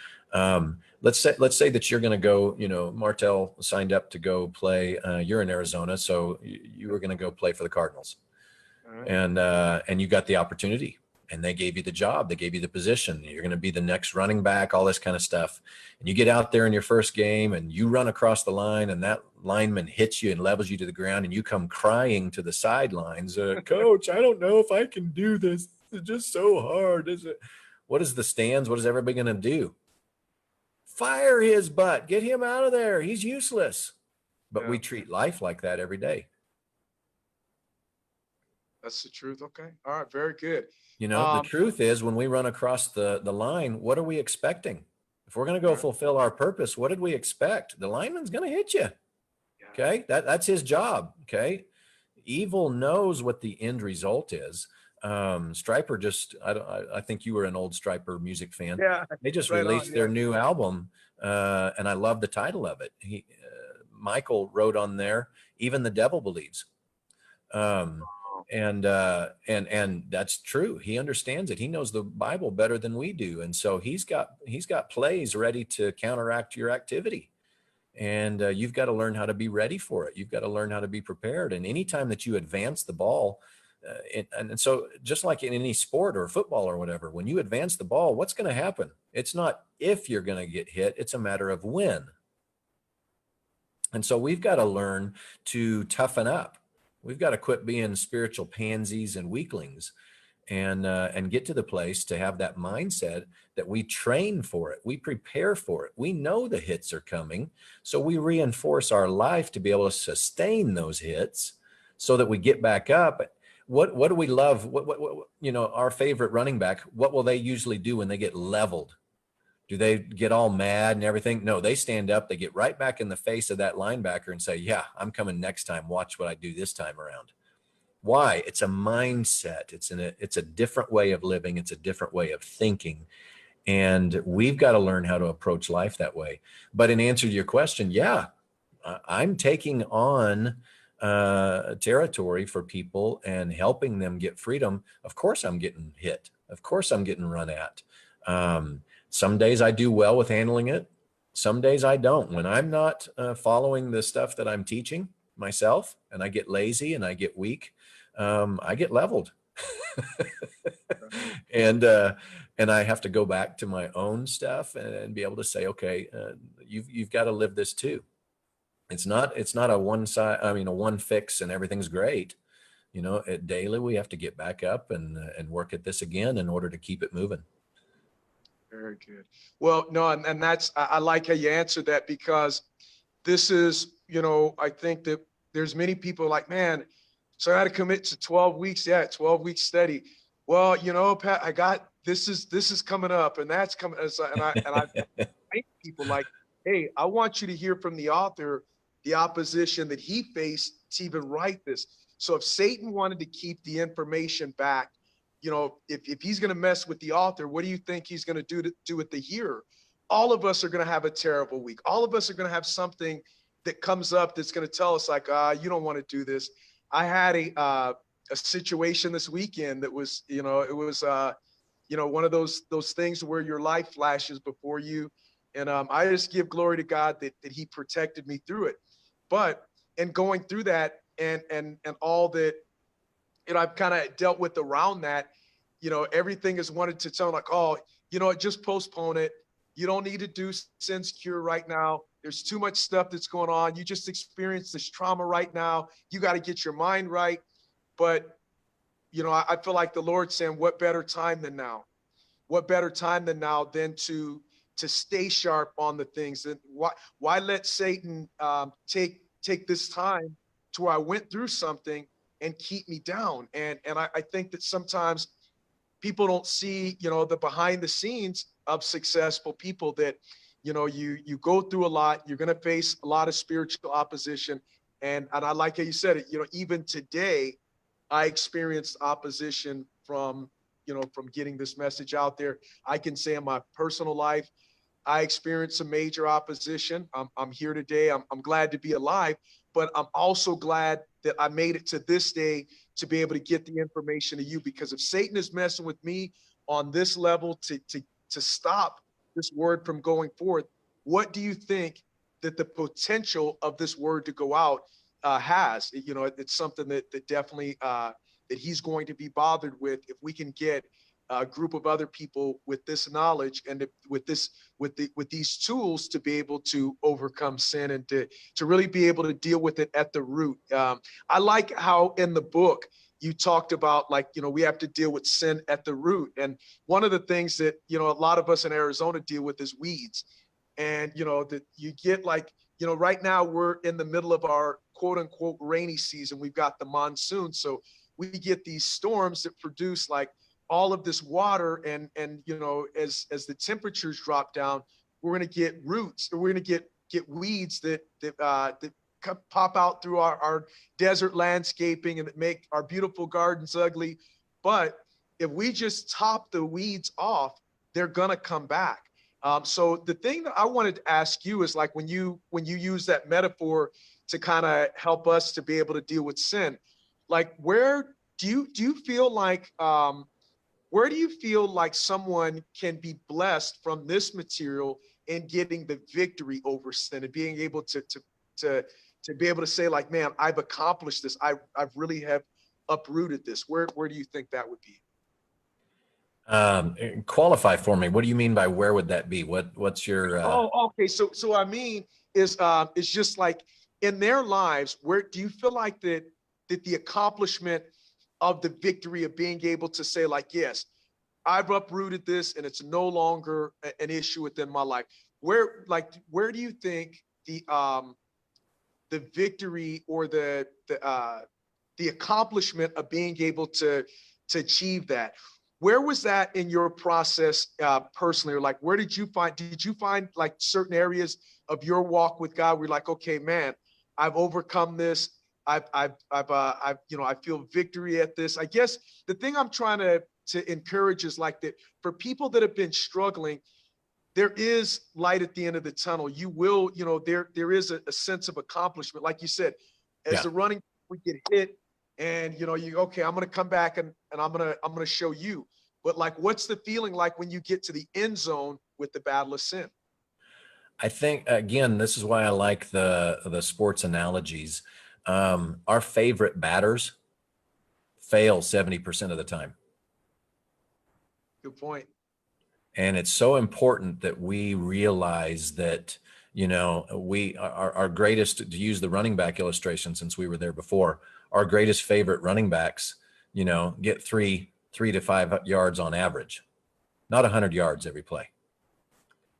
Let's say that you're going to go, Martell signed up to go play. You're in Arizona, so you were going to go play for the Cardinals. Right. And you got the opportunity, and they gave you the job. They gave you the position. You're going to be the next running back, all this kind of stuff. And you get out there in your first game and you run across the line, and that lineman hits you and levels you to the ground, and you come crying to the sidelines. Coach, I don't know if I can do this. It's just so hard. Is it? What is the stands? What is everybody going to do? Fire his butt. Get him out of there. He's useless. But we treat life like that every day. That's the truth. Okay. All right. Very good. The truth is, when we run across the line, what are we expecting? If we're going to go fulfill our purpose, what did we expect? The lineman's going to hit you. Okay. That's his job. Okay. Evil knows what the end result is. Stryper I think you were an old Stryper music fan. Yeah. They just released their new album. And I love the title of it. Michael wrote on there, "Even the Devil Believes." And that's true. He understands it. He knows the Bible better than we do. And so he's got plays ready to counteract your activity. And you've got to learn how to be ready for it. You've got to learn how to be prepared. And anytime that you advance the ball, and so just like in any sport or football or whatever, when you advance the ball, what's going to happen? It's not if you're going to get hit, it's a matter of when. And so we've got to learn to toughen up. We've got to quit being spiritual pansies and weaklings, and get to the place to have that mindset that we train for it. We prepare for it. We know the hits are coming. So we reinforce our life to be able to sustain those hits so that we get back up. What do we love? What our favorite running back, what will they usually do when they get leveled? Do they get all mad and everything? No, they stand up, they get right back in the face of that linebacker and say, yeah, I'm coming next time. Watch what I do this time around. Why? It's a mindset. It's a different way of living. It's a different way of thinking. And we've got to learn how to approach life that way. But in answer to your question, yeah, I'm taking on territory for people and helping them get freedom. Of course, I'm getting hit. Of course, I'm getting run at. Some days I do well with handling it. Some days I don't. When I'm not following the stuff that I'm teaching myself, and I get lazy and I get weak, I get leveled. and I have to go back to my own stuff and be able to say, okay, you've got to live this too. It's not a one side, I mean, a one fix and everything's great. You know, daily we have to get back up and work at this again in order to keep it moving. Very good. Well, no, and that's, I like how you answered that, because this is, you know, I think that there's many people like, man, so I had to commit to 12 weeks. Yeah, 12 weeks study. Well, you know, Pat, I got, this is coming up and that's coming. And I think people like, hey, I want you to hear from the author, the opposition that he faced to even write this. So if Satan wanted to keep the information back, you know, if he's going to mess with the author, what do you think he's going to do with the hearer? All of us are going to have a terrible week. All of us are going to have something that comes up that's going to tell us like, you don't want to do this. I had a situation this weekend that was, you know, it was, you know, one of those things where your life flashes before you. And I just give glory to God that he protected me through it. But in going through that and all that, you know, I've kind of dealt with around that, you know, everything is wanted to tell like, oh, you know, just postpone it. You don't need to do Sin's Cure right now. There's too much stuff that's going on. You just experienced this trauma right now. You got to get your mind right. But, you know, I feel like the Lord's saying, what better time than now? What better time than now than to stay sharp on the things? And why let Satan take this time to where I went through something and keep me down? And I think that sometimes people don't see, you know, the behind the scenes of successful people, that, you know, you go through a lot, you're going to face a lot of spiritual opposition. And I like how you said it, you know, even today, I experienced opposition from, you know, from getting this message out there. I can say in my personal life, I experienced some major opposition. I'm here today. I'm glad to be alive, but I'm also glad that I made it to this day to be able to get the information to you, because if Satan is messing with me on this level to stop this word from going forth, what do you think that the potential of this word to go out has? You know, it's something that definitely that he's going to be bothered with if we can get a group of other people with this knowledge and with these tools to be able to overcome sin and to really be able to deal with it at the root. I like how in the book you talked about, like, you know, we have to deal with sin at the root. And one of the things that, you know, a lot of us in Arizona deal with is weeds. And, you know, that you get like, you know, right now we're in the middle of our quote unquote rainy season. We've got the monsoon. So we get these storms that produce like all of this water, and you know, as the temperatures drop down, we're going to get roots, or we're going to get weeds that pop out through our desert landscaping and that make our beautiful gardens ugly. But if we just top the weeds off, they're going to come back. So the thing that I wanted to ask you is, like, when you use that metaphor to kind of help us to be able to deal with sin, like, where do you feel like where do you feel like someone can be blessed from this material in getting the victory over sin and being able to be able to say, like, man, I've accomplished this. I've really have uprooted this. Where do you think that would be? Qualify for me. What do you mean by where would that be? What's your? Oh, okay. So I mean is it's just like in their lives, where do you feel like that the accomplishment of the victory of being able to say, like, yes, I've uprooted this and it's no longer an issue within my life. Where do you think the victory or the accomplishment of being able to achieve that? Where was that in your process personally? Or like, where did you find like certain areas of your walk with God where you're like, okay, man, I've overcome this. I feel victory at this. I guess the thing I'm trying to encourage is like that for people that have been struggling, there is light at the end of the tunnel. You will, there is a sense of accomplishment. Like you said, as Yeah. the running, we get hit and, okay, I'm going to come back and I'm going to show you. But like, what's the feeling like when you get to the end zone with the battle of sin? I think, again, this is why I like the sports analogies. Our favorite batters fail 70% of the time. Good point. And it's so important that we realize that, our greatest, to use the running back illustration, since we were there before, our greatest favorite running backs, get 3 to 5 yards on average, not 100 yards every play.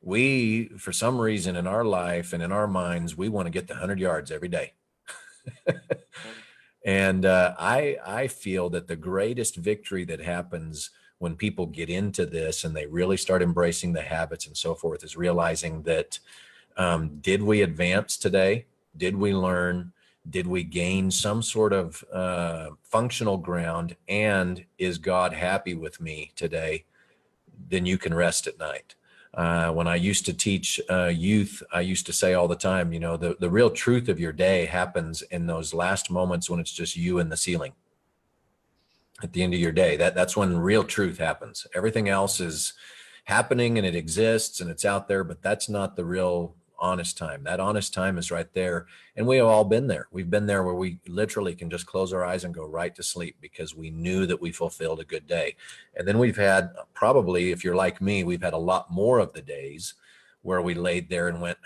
We, for some reason in our life and in our minds, we want to get the 100 yards every day. And I feel that the greatest victory that happens when people get into this and they really start embracing the habits and so forth is realizing that, did we advance today? Did we learn? Did we gain some sort of functional ground? And is God happy with me today? Then you can rest at night. When I used to teach youth, I used to say all the time, the real truth of your day happens in those last moments when it's just you and the ceiling. At the end of your day, that's when real truth happens. Everything else is happening and it exists and it's out there, but that's not the real honest time. That honest time is right there. And we have all been there. We've been there where we literally can just close our eyes and go right to sleep because we knew that we fulfilled a good day. And then we've had, probably, if you're like me, we've had a lot more of the days where we laid there and went,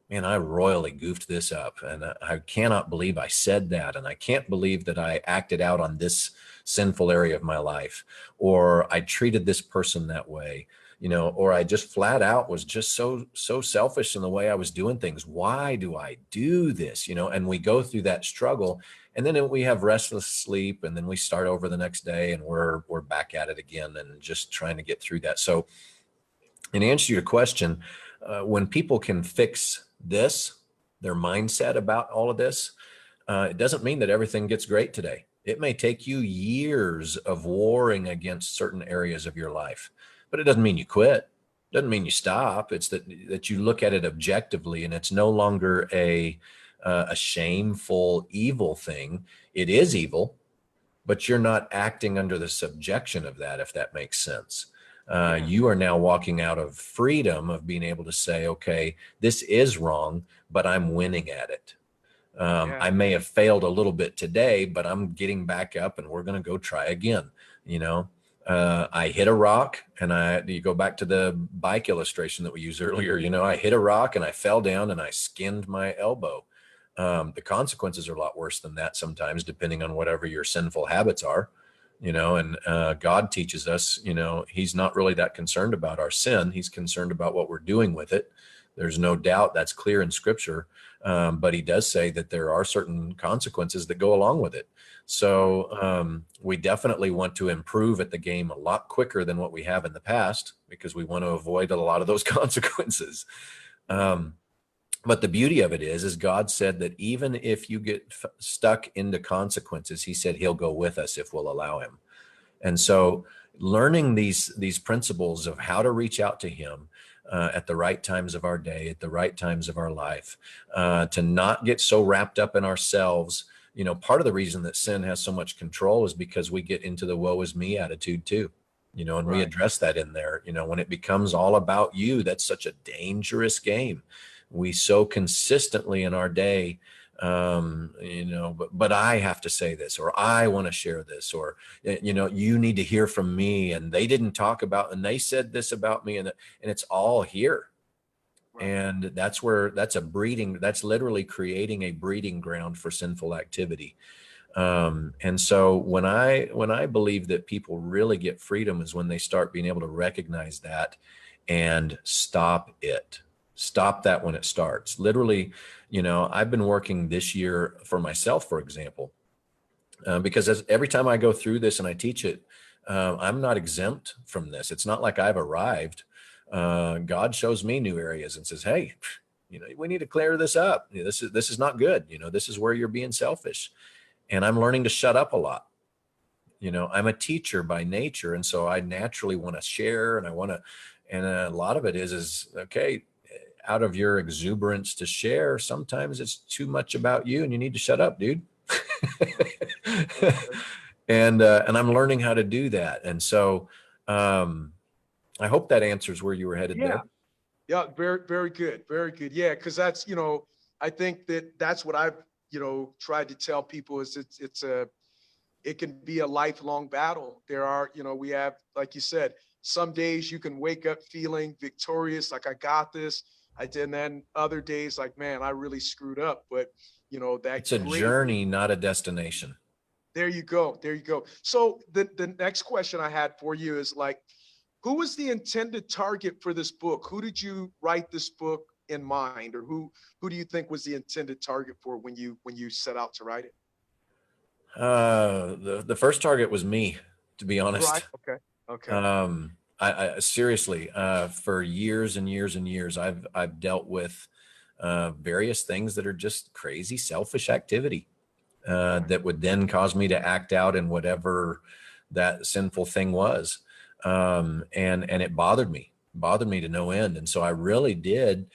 man, I royally goofed this up. And I cannot believe I said that. And I can't believe that I acted out on this sinful area of my life, or I treated this person that way, or I just flat out was just so selfish in the way I was doing things. Why do I do this? And we go through that struggle, and then we have restless sleep, and then we start over the next day and we're back at it again and just trying to get through that. So in answer to your question, when people can fix this, their mindset about all of this, it doesn't mean that everything gets great today. It may take you years of warring against certain areas of your life, but it doesn't mean you quit. It doesn't mean you stop. It's that you look at it objectively, and it's no longer a shameful, evil thing. It is evil, but you're not acting under the subjection of that, if that makes sense. You are now walking out of freedom of being able to say, okay, this is wrong, but I'm winning at it. I may have failed a little bit today, but I'm getting back up and we're going to go try again. I hit a rock, and you go back to the bike illustration that we used earlier, I hit a rock and I fell down and I skinned my elbow. The consequences are a lot worse than that sometimes, depending on whatever your sinful habits are. And God teaches us, he's not really that concerned about our sin. He's concerned about what we're doing with it. There's no doubt that's clear in scripture. But he does say that there are certain consequences that go along with it. So we definitely want to improve at the game a lot quicker than what we have in the past, because we want to avoid a lot of those consequences. But the beauty of it is God said that even if you get stuck into consequences, he said he'll go with us if we'll allow him. And so learning these principles of how to reach out to him at the right times of our day, at the right times of our life, to not get so wrapped up in ourselves. Part of the reason that sin has so much control is because we get into the woe is me attitude too, and we address that in there. When it becomes all about you, that's such a dangerous game. We so consistently in our day, but I have to say this, or I want to share this, or, you need to hear from me. And they didn't talk about, and they said this about me, and it's all here. Right. And that's literally creating a breeding ground for sinful activity. And so when I believe that people really get freedom is when they start being able to recognize that and stop it. Stop that when it starts. Literally, I've been working this year for myself, for example, because every time I go through this and I teach it, I'm not exempt from this. It's not like I've arrived. God shows me new areas and says, hey, we need to clear this up. This is not good. This is where you're being selfish. And I'm learning to shut up a lot. I'm a teacher by nature. And so I naturally want to share, and and a lot of it is okay, out of your exuberance to share, sometimes it's too much about you and you need to shut up, dude. And I'm learning how to do that. And so I hope that answers where you were headed there. Yeah, very, very good. Very good. Yeah, because that's, I think that's what I've, tried to tell people is it can be a lifelong battle. There are, we have, like you said, some days you can wake up feeling victorious, like I got this. And then other days like, man, I really screwed up. But, it's a journey, not a destination. There you go. There you go. So the next question I had for you is like, who was the intended target for this book? Who did you write this book in mind, or who do you think was the intended target for when you set out to write it? The first target was me, to be honest. Right. Okay. I seriously, for years and years and years, I've dealt with various things that are just crazy, selfish activity that would then cause me to act out in whatever that sinful thing was. And it bothered me to no end. And so I really did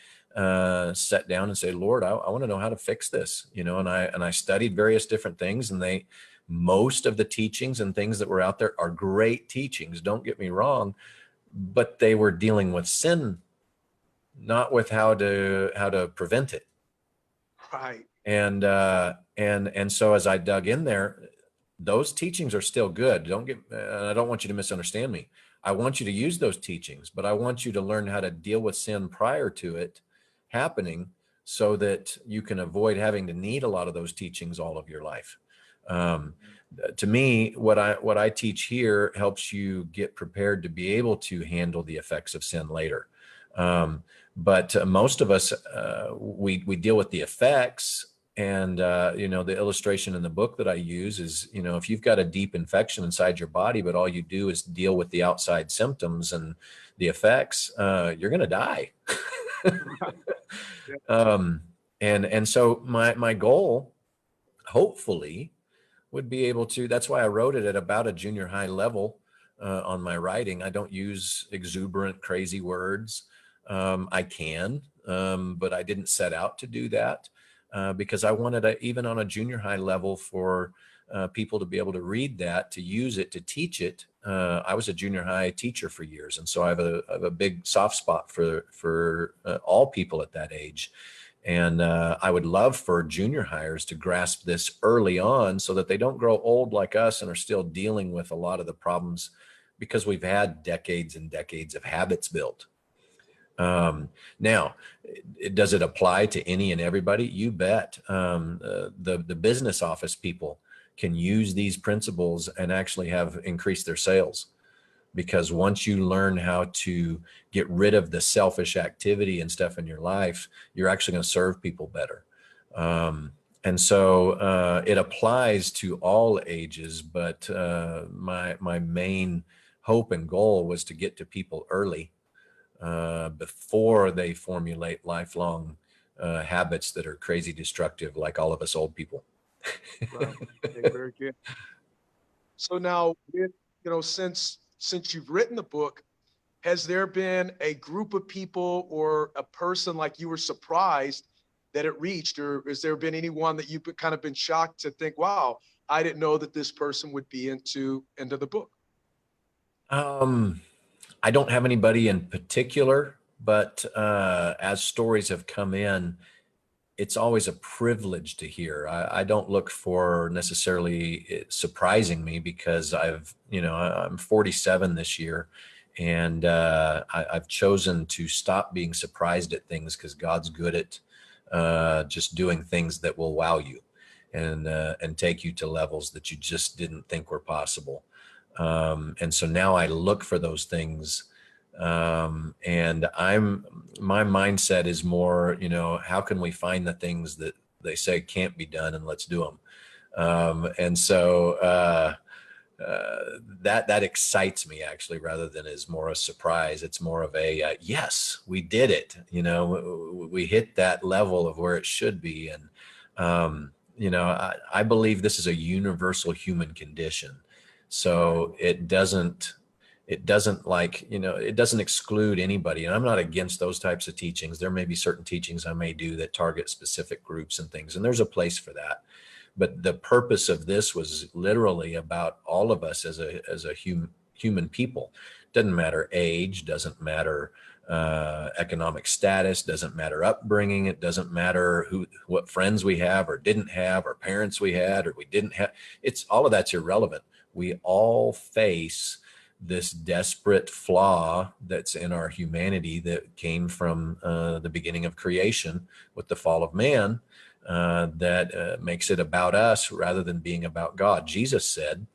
sit down and say, Lord, I want to know how to fix this, and I studied various different things, and most of the teachings and things that were out there are great teachings. Don't get me wrong, but they were dealing with sin, not with how to prevent it. Right. And so as I dug in there, those teachings are still good. I don't want you to misunderstand me. I want you to use those teachings, but I want you to learn how to deal with sin prior to it happening so that you can avoid having to need a lot of those teachings all of your life. To me, what I teach here helps you get prepared to be able to handle the effects of sin later. But most of us, we deal with the effects. And, the illustration in the book that I use is, if you've got a deep infection inside your body, but all you do is deal with the outside symptoms and the effects, you're going to die. And so my goal, hopefully, would be able to, that's why I wrote it at about a junior high level on my writing. I don't use exuberant, crazy words. I can, but I didn't set out to do that. Because I wanted even on a junior high level for people to be able to read that, to use it, to teach it. I was a junior high teacher for years. And so I have a big soft spot for all people at that age. And I would love for junior hires to grasp this early on so that they don't grow old like us and are still dealing with a lot of the problems because we've had decades and decades of habits built. Now, does it apply to any and everybody? You bet. The business office people can use these principles and actually have increased their sales, because once you learn how to get rid of the selfish activity and stuff in your life, you're actually going to serve people better. And so it applies to all ages, but my main hope and goal was to get to people early. Before they formulate lifelong habits that are crazy destructive, like all of us old people. Right. Okay, very good. So now, since you've written the book, has there been a group of people or a person like you were surprised that it reached, or has there been anyone that you've kind of been shocked to think, wow, I didn't know that this person would be into the book? I don't have anybody in particular, but as stories have come in, it's always a privilege to hear. I don't look for necessarily it surprising me, because I'm 47 this year, and I've chosen to stop being surprised at things, because God's good at just doing things that will wow you and take you to levels that you just didn't think were possible. And so now I look for those things. And my mindset is more, how can we find the things that they say can't be done, and let's do them. And so, that excites me actually, rather than is more a surprise. It's more of a yes, we did it. You know, we hit that level of where it should be, and you know, I believe this is a universal human condition. So it doesn't like, you know, it doesn't exclude anybody. And I'm not against those types of teachings. There may be certain teachings I may do that target specific groups and things, and there's a place for that. But the purpose of this was literally about all of us as a human people. Doesn't matter age, doesn't matter economic status, doesn't matter upbringing. It doesn't matter what friends we have or didn't have, or parents we had or we didn't have. It's all of that's irrelevant. We all face this desperate flaw that's in our humanity that came from the beginning of creation with the fall of man, that makes it about us rather than being about God. Jesus said,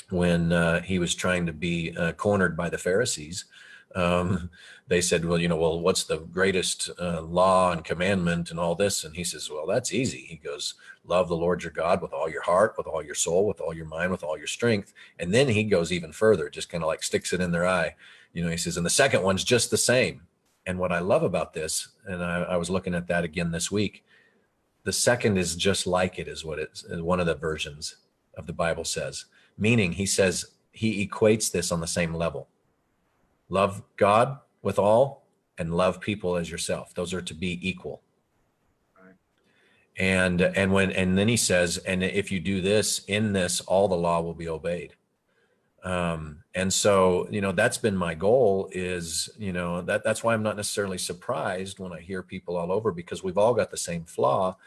when he was trying to be cornered by the Pharisees, they said, well, what's the greatest law and commandment and all this? And he says, well, that's easy. He goes, love the Lord your God with all your heart, with all your soul, with all your mind, with all your strength. And then he goes even further, just kind of like sticks it in their eye. You know, he says, and the second one's just the same. And what I love about this, and I was looking at that again this week, the second is just like it, is what it's one of the versions of the Bible says. Meaning, he says, he equates this on the same level. Love God with all and love people as yourself. Those are to be equal. Right. And then he says, and if you do this, in this, all the law will be obeyed. And so, you know, that's been my goal, is, you know, that's why I'm not necessarily surprised when I hear people all over, because we've all got the same flaw,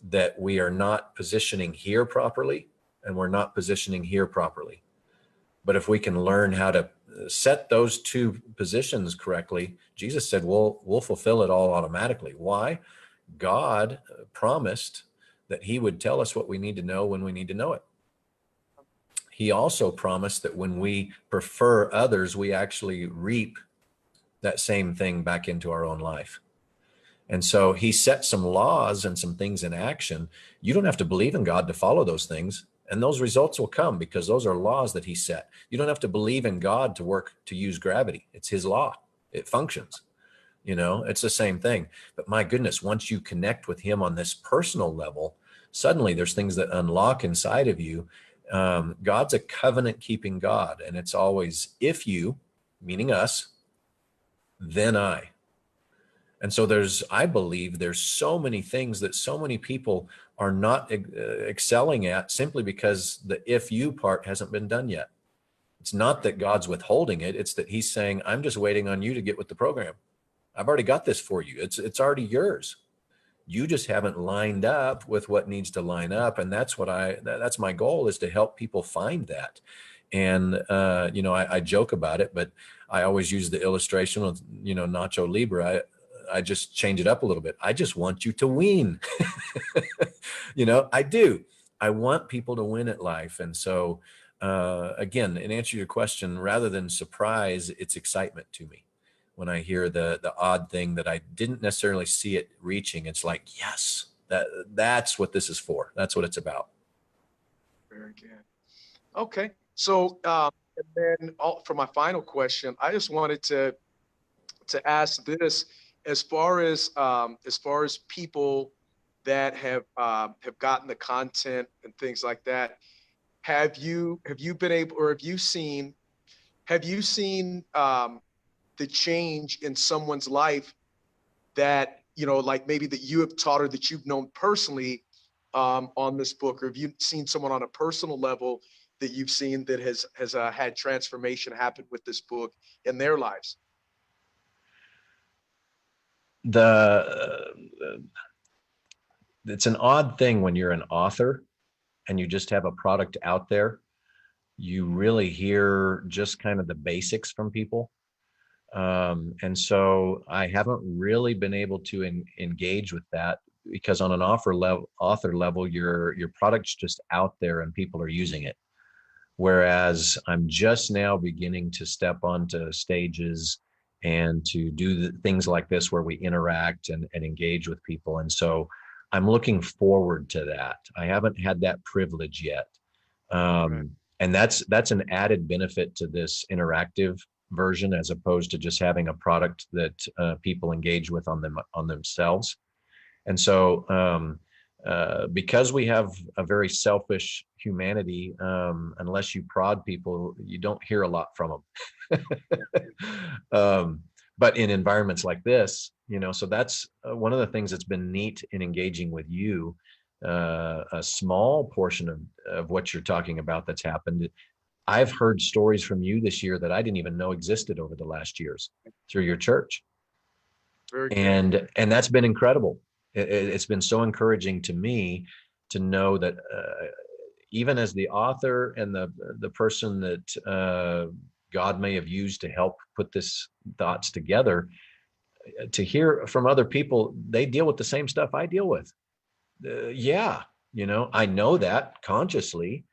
that we are not positioning here properly and we're not positioning here properly. But if we can learn how to set those two positions correctly, Jesus said, we'll fulfill it all automatically. Why? God promised that he would tell us what we need to know when we need to know it. He also promised that when we prefer others, we actually reap that same thing back into our own life. And so he set some laws and some things in action. You don't have to believe in God to follow those things, and those results will come because those are laws that he set. You don't have to believe in God to use gravity. It's his law. It functions. You know, it's the same thing. But my goodness, once you connect with him on this personal level, suddenly there's things that unlock inside of you. God's a covenant keeping God. And it's always, if you, meaning us, then I. And so I believe there's so many things that so many people are not excelling at, simply because the if you part hasn't been done yet. It's not that God's withholding it. It's that he's saying, I'm just waiting on you to get with the program. I've already got this for you. It's already yours. You just haven't lined up with what needs to line up. And that's my goal, is to help people find that. And, you know, I joke about it, but I always use the illustration of, you know, Nacho Libre. I just change it up a little bit. I just want you to win. You know, I do. I want people to win at life. And so, again, in answer to your question, rather than surprise, it's excitement to me. When I hear the odd thing that I didn't necessarily see it reaching, it's like, yes, that's what this is for. That's what it's about. Very good. Okay. So, and then for my final question, I just wanted to ask this. As far as people that have gotten the content and things like that, have you been able, or have you seen the change in someone's life that, you know, like maybe that you have taught or that you've known personally on this book, or have you seen someone on a personal level that you've seen that has had transformation happen with this book in their lives? It's an odd thing when you're an author and you just have a product out there. You really hear just kind of the basics from people. And so I haven't really been able to engage with that, because on an author level, your product's just out there and people are using it. Whereas I'm just now beginning to step onto stages and to do things like this where we interact and engage with people. And so I'm looking forward to that. I haven't had that privilege yet. And that's an added benefit to this interactive version, as opposed to just having a product that people engage with on themselves. And so because we have a very selfish humanity, unless you prod people, you don't hear a lot from them. But in environments like this, so that's one of the things that's been neat in engaging with you. A small portion of what you're talking about that's happened. I've heard stories from you this year that I didn't even know existed over the last years through your church. Very good. And that's been incredible. It's been so encouraging to me to know that even as the author and the person that God may have used to help put this thoughts together, to hear from other people, they deal with the same stuff I deal with. Yeah, I know that consciously,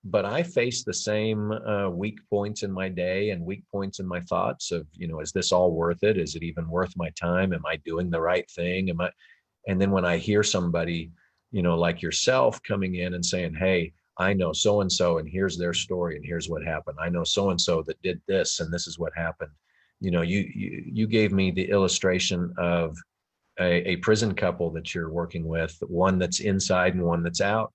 but I face the same weak points in my day and weak points in my thoughts of, is this all worth it? Is it even worth my time? Am I doing the right thing? And then when I hear somebody, like yourself coming in and saying, hey, I know so-and-so, and here's their story, and here's what happened. I know so-and-so that did this, and this is what happened. You gave me the illustration of a prison couple that you're working with, one that's inside and one that's out,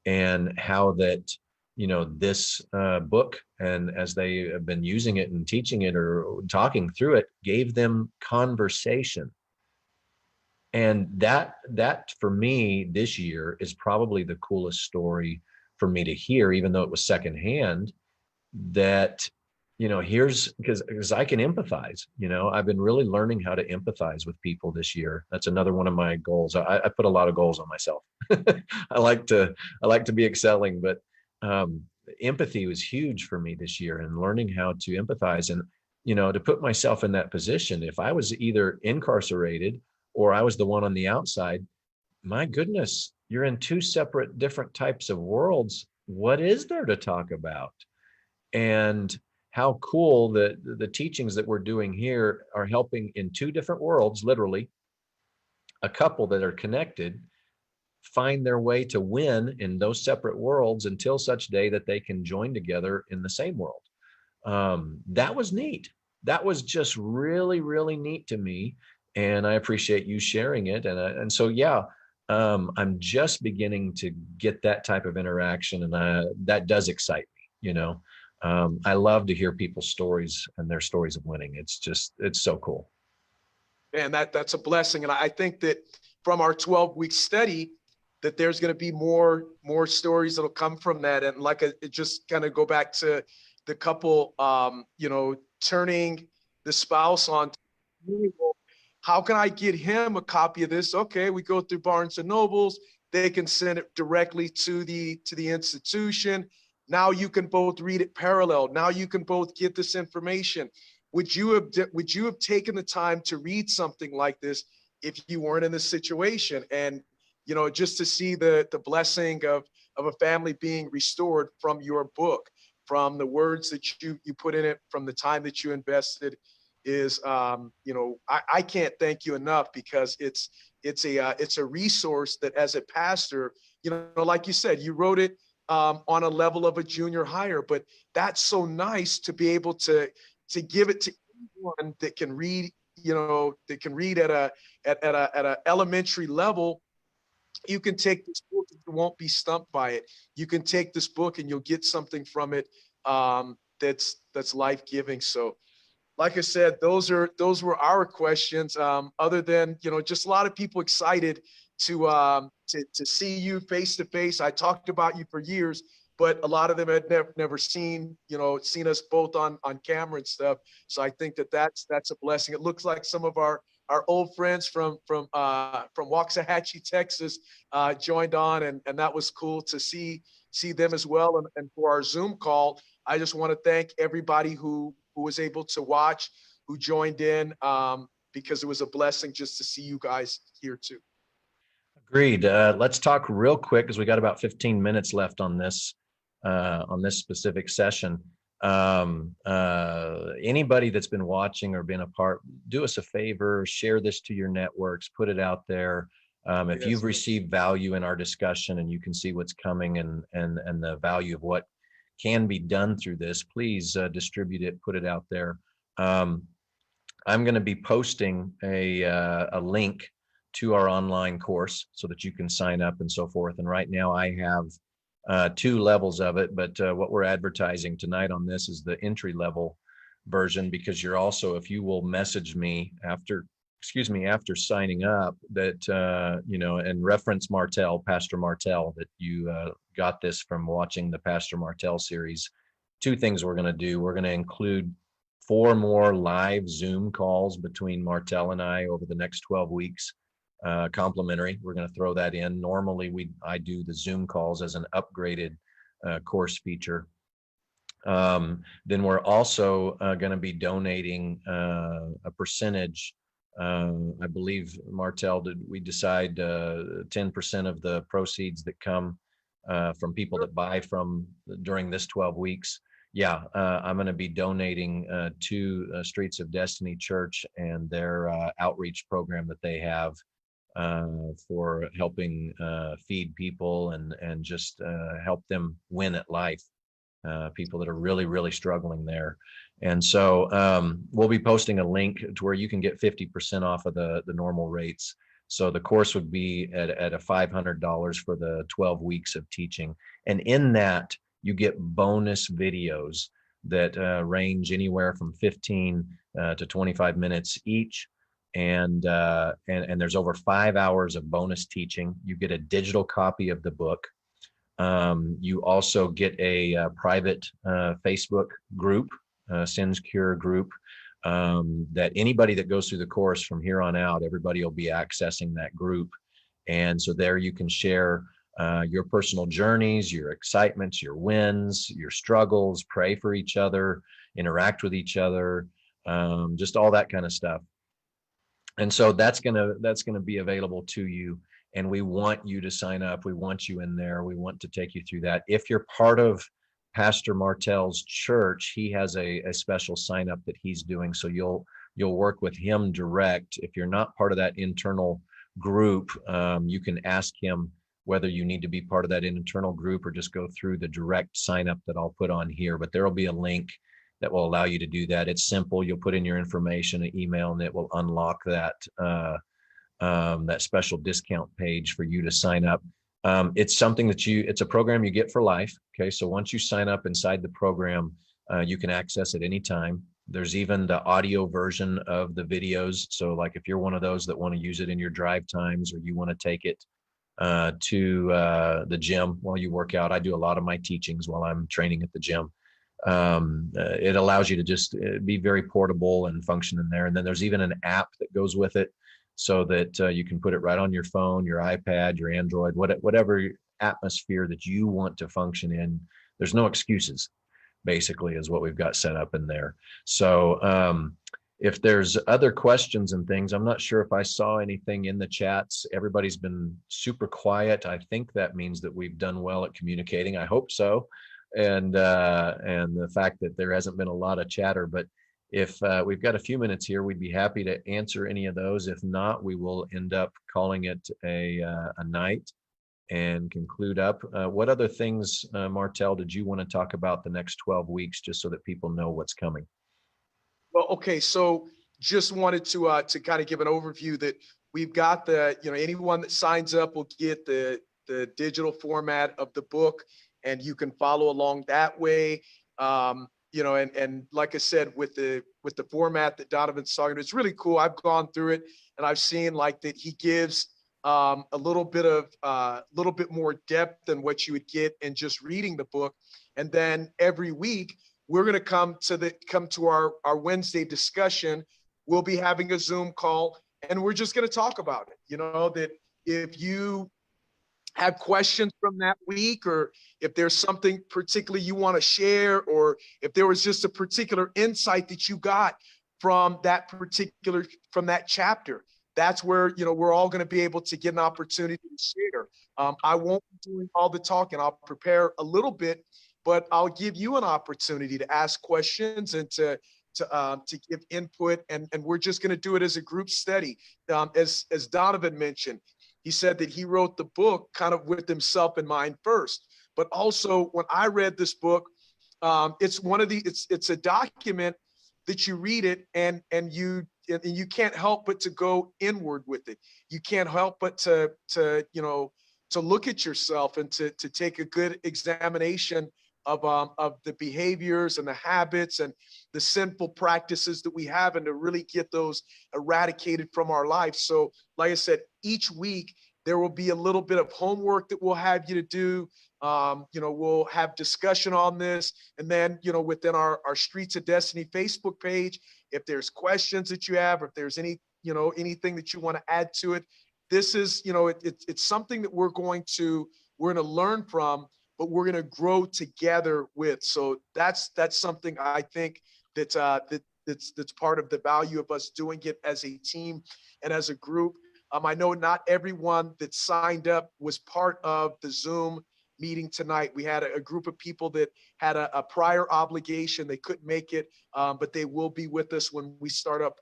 and how that, this book, and as they have been using it and teaching it or talking through it, gave them conversation. And that for me this year is probably the coolest story for me to hear, even though it was secondhand, that, here's because I can empathize. I've been really learning how to empathize with people this year. That's another one of my goals. I put a lot of goals on myself. I like to be excelling, but empathy was huge for me this year, and learning how to empathize and, to put myself in that position. If I was either incarcerated or I was the one on the outside, my goodness, you're in two separate different types of worlds. What is there to talk about? And how cool that the teachings that we're doing here are helping in two different worlds, literally, a couple that are connected find their way to win in those separate worlds until such day that they can join together in the same world. That was neat. That was just really, really neat to me. And I appreciate you sharing it. And so, yeah, I'm just beginning to get that type of interaction, and that does excite me. I love to hear people's stories and their stories of winning. It's so cool. And that's a blessing. And I think that from our 12-week study, that there's going to be more stories that'll come from that. And it just kind of go back to the couple, turning the spouse on. How can I get him a copy of this? Okay, we go through Barnes and Nobles. They can send it directly to the institution. Now you can both read it parallel. Now you can both get this information. Would you have taken the time to read something like this if you weren't in this situation? And just to see the blessing of a family being restored from your book, from the words that you put in it, from the time that you invested, is I can't thank you enough, because it's a resource that, as a pastor, like you said, you wrote it on a level of a junior higher, but that's so nice to be able to give it to anyone that can read, that can read at a elementary level. You can take this book and you won't be stumped by it. You can take this book and you'll get something from it that's life-giving. So, like I said, those were our questions. Other than, just a lot of people excited to see you face to face. I talked about you for years, but a lot of them had never seen us both on camera and stuff. So I think that's a blessing. It looks like some of our old friends from Waxahachie, Texas, joined on, and that was cool to see them as well. And for our Zoom call, I just want to thank everybody who was able to watch, who joined in, because it was a blessing just to see you guys here too. Agreed. Let's talk real quick, because we got about 15 minutes left on this specific session. Anybody that's been watching or been a part, do us a favor, share this to your networks, put it out there. If you've received value in our discussion and you can see what's coming and the value of what can be done through this, please distribute it, put it out there. I'm going to be posting a link to our online course so that you can sign up and so forth. And right now I have 2 levels of it, but what we're advertising tonight on this is the entry level version, because you're also, if you will message me after signing up, that and reference Martell, Pastor Martell, that you got this from watching the Pastor Martell series. 2 things we're going to do. We're going to include 4 more live Zoom calls between Martell and I over the next 12 weeks, complimentary. We're going to throw that in. Normally I do the Zoom calls as an upgraded course feature. Then we're also going to be donating a percentage. I believe, Martell, did we decide 10% of the proceeds that come from people that buy from during this 12 weeks? Yeah, I'm going to be donating to Streets of Destiny Church and their outreach program that they have for helping feed people and just help them win at life. People that are really, really struggling there. And so we'll be posting a link to where you can get 50% off of the normal rates. So the course would be at a $500 for the 12 weeks of teaching. And in that, you get bonus videos that range anywhere from 15 to 25 minutes each. And there's over 5 hours of bonus teaching. You get a digital copy of the book. You also get a private Facebook group, Sins Cure group, that anybody that goes through the course from here on out, everybody will be accessing that group. And so there you can share your personal journeys, your excitements, your wins, your struggles, pray for each other, interact with each other, just all that kind of stuff. And so that's gonna be available to you. And we want you to sign up. We want you in there. We want to take you through that. If you're part of Pastor Martell's church, he has a special sign up that he's doing. So you'll work with him direct. If you're not part of that internal group, you can ask him whether you need to be part of that internal group or just go through the direct sign up that I'll put on here. But there will be a link that will allow you to do that. It's simple. You'll put in your information, an email, and it will unlock that special discount page for you to sign up. It's something that it's a program you get for life. Okay. So once you sign up inside the program, you can access it anytime. There's even the audio version of the videos. So like if you're one of those that want to use it in your drive times, or you want to take it to the gym while you work out. I do a lot of my teachings while I'm training at the gym. It allows you to just be very portable and function in there. And then there's even an app that goes with it, so that you can put it right on your phone, your iPad, your Android, whatever atmosphere that you want to function in. There's no excuses, basically, is what we've got set up in there. So if there's other questions and things, I'm not sure if I saw anything in the chats. Everybody's been super quiet. I think that means that we've done well at communicating. I hope so. And the fact that there hasn't been a lot of chatter, but if we've got a few minutes here, we'd be happy to answer any of those. If not, we will end up calling it a night and conclude up. What other things, Martell, did you want to talk about the next 12 weeks, just so that people know what's coming? Well, okay, so just wanted to kind of give an overview that we've got anyone that signs up will get the digital format of the book, and you can follow along that way. And like I said, with the format that Donovan's talking about, it's really cool. I've gone through it, and I've seen like that he gives a little bit more depth than what you would get in just reading the book. And then every week we're going to come to our Wednesday discussion. We'll be having a Zoom call, and we're just going to talk about it. That if you have questions from that week, or if there's something particularly you want to share, or if there was just a particular insight that you got from that chapter, that's where, we're all going to be able to get an opportunity to share. I won't be doing all the talking. I'll prepare a little bit, but I'll give you an opportunity to ask questions and to give input. And we're just going to do it as a group study. As Donovan mentioned, he said that he wrote the book kind of with himself in mind first. But also, when I read this book, It's one of the, it's a document that you read it and you can't help but to go inward with it. You can't help but to to look at yourself and to take a good examination of the behaviors and the habits and the sinful practices that we have, and to really get those eradicated from our lives. So, like I said, each week there will be a little bit of homework that we'll have you to do. We'll have discussion on this, and then within our Streets of Destiny Facebook page, if there's questions that you have, or if there's anything that you want to add to it, this is it's something that we're going to learn from, but we're going to grow together with. So that's something I think that's part of the value of us doing it as a team and as a group. I know not everyone that signed up was part of the Zoom meeting tonight. We had a group of people that had a prior obligation. They couldn't make it, but they will be with us when we start up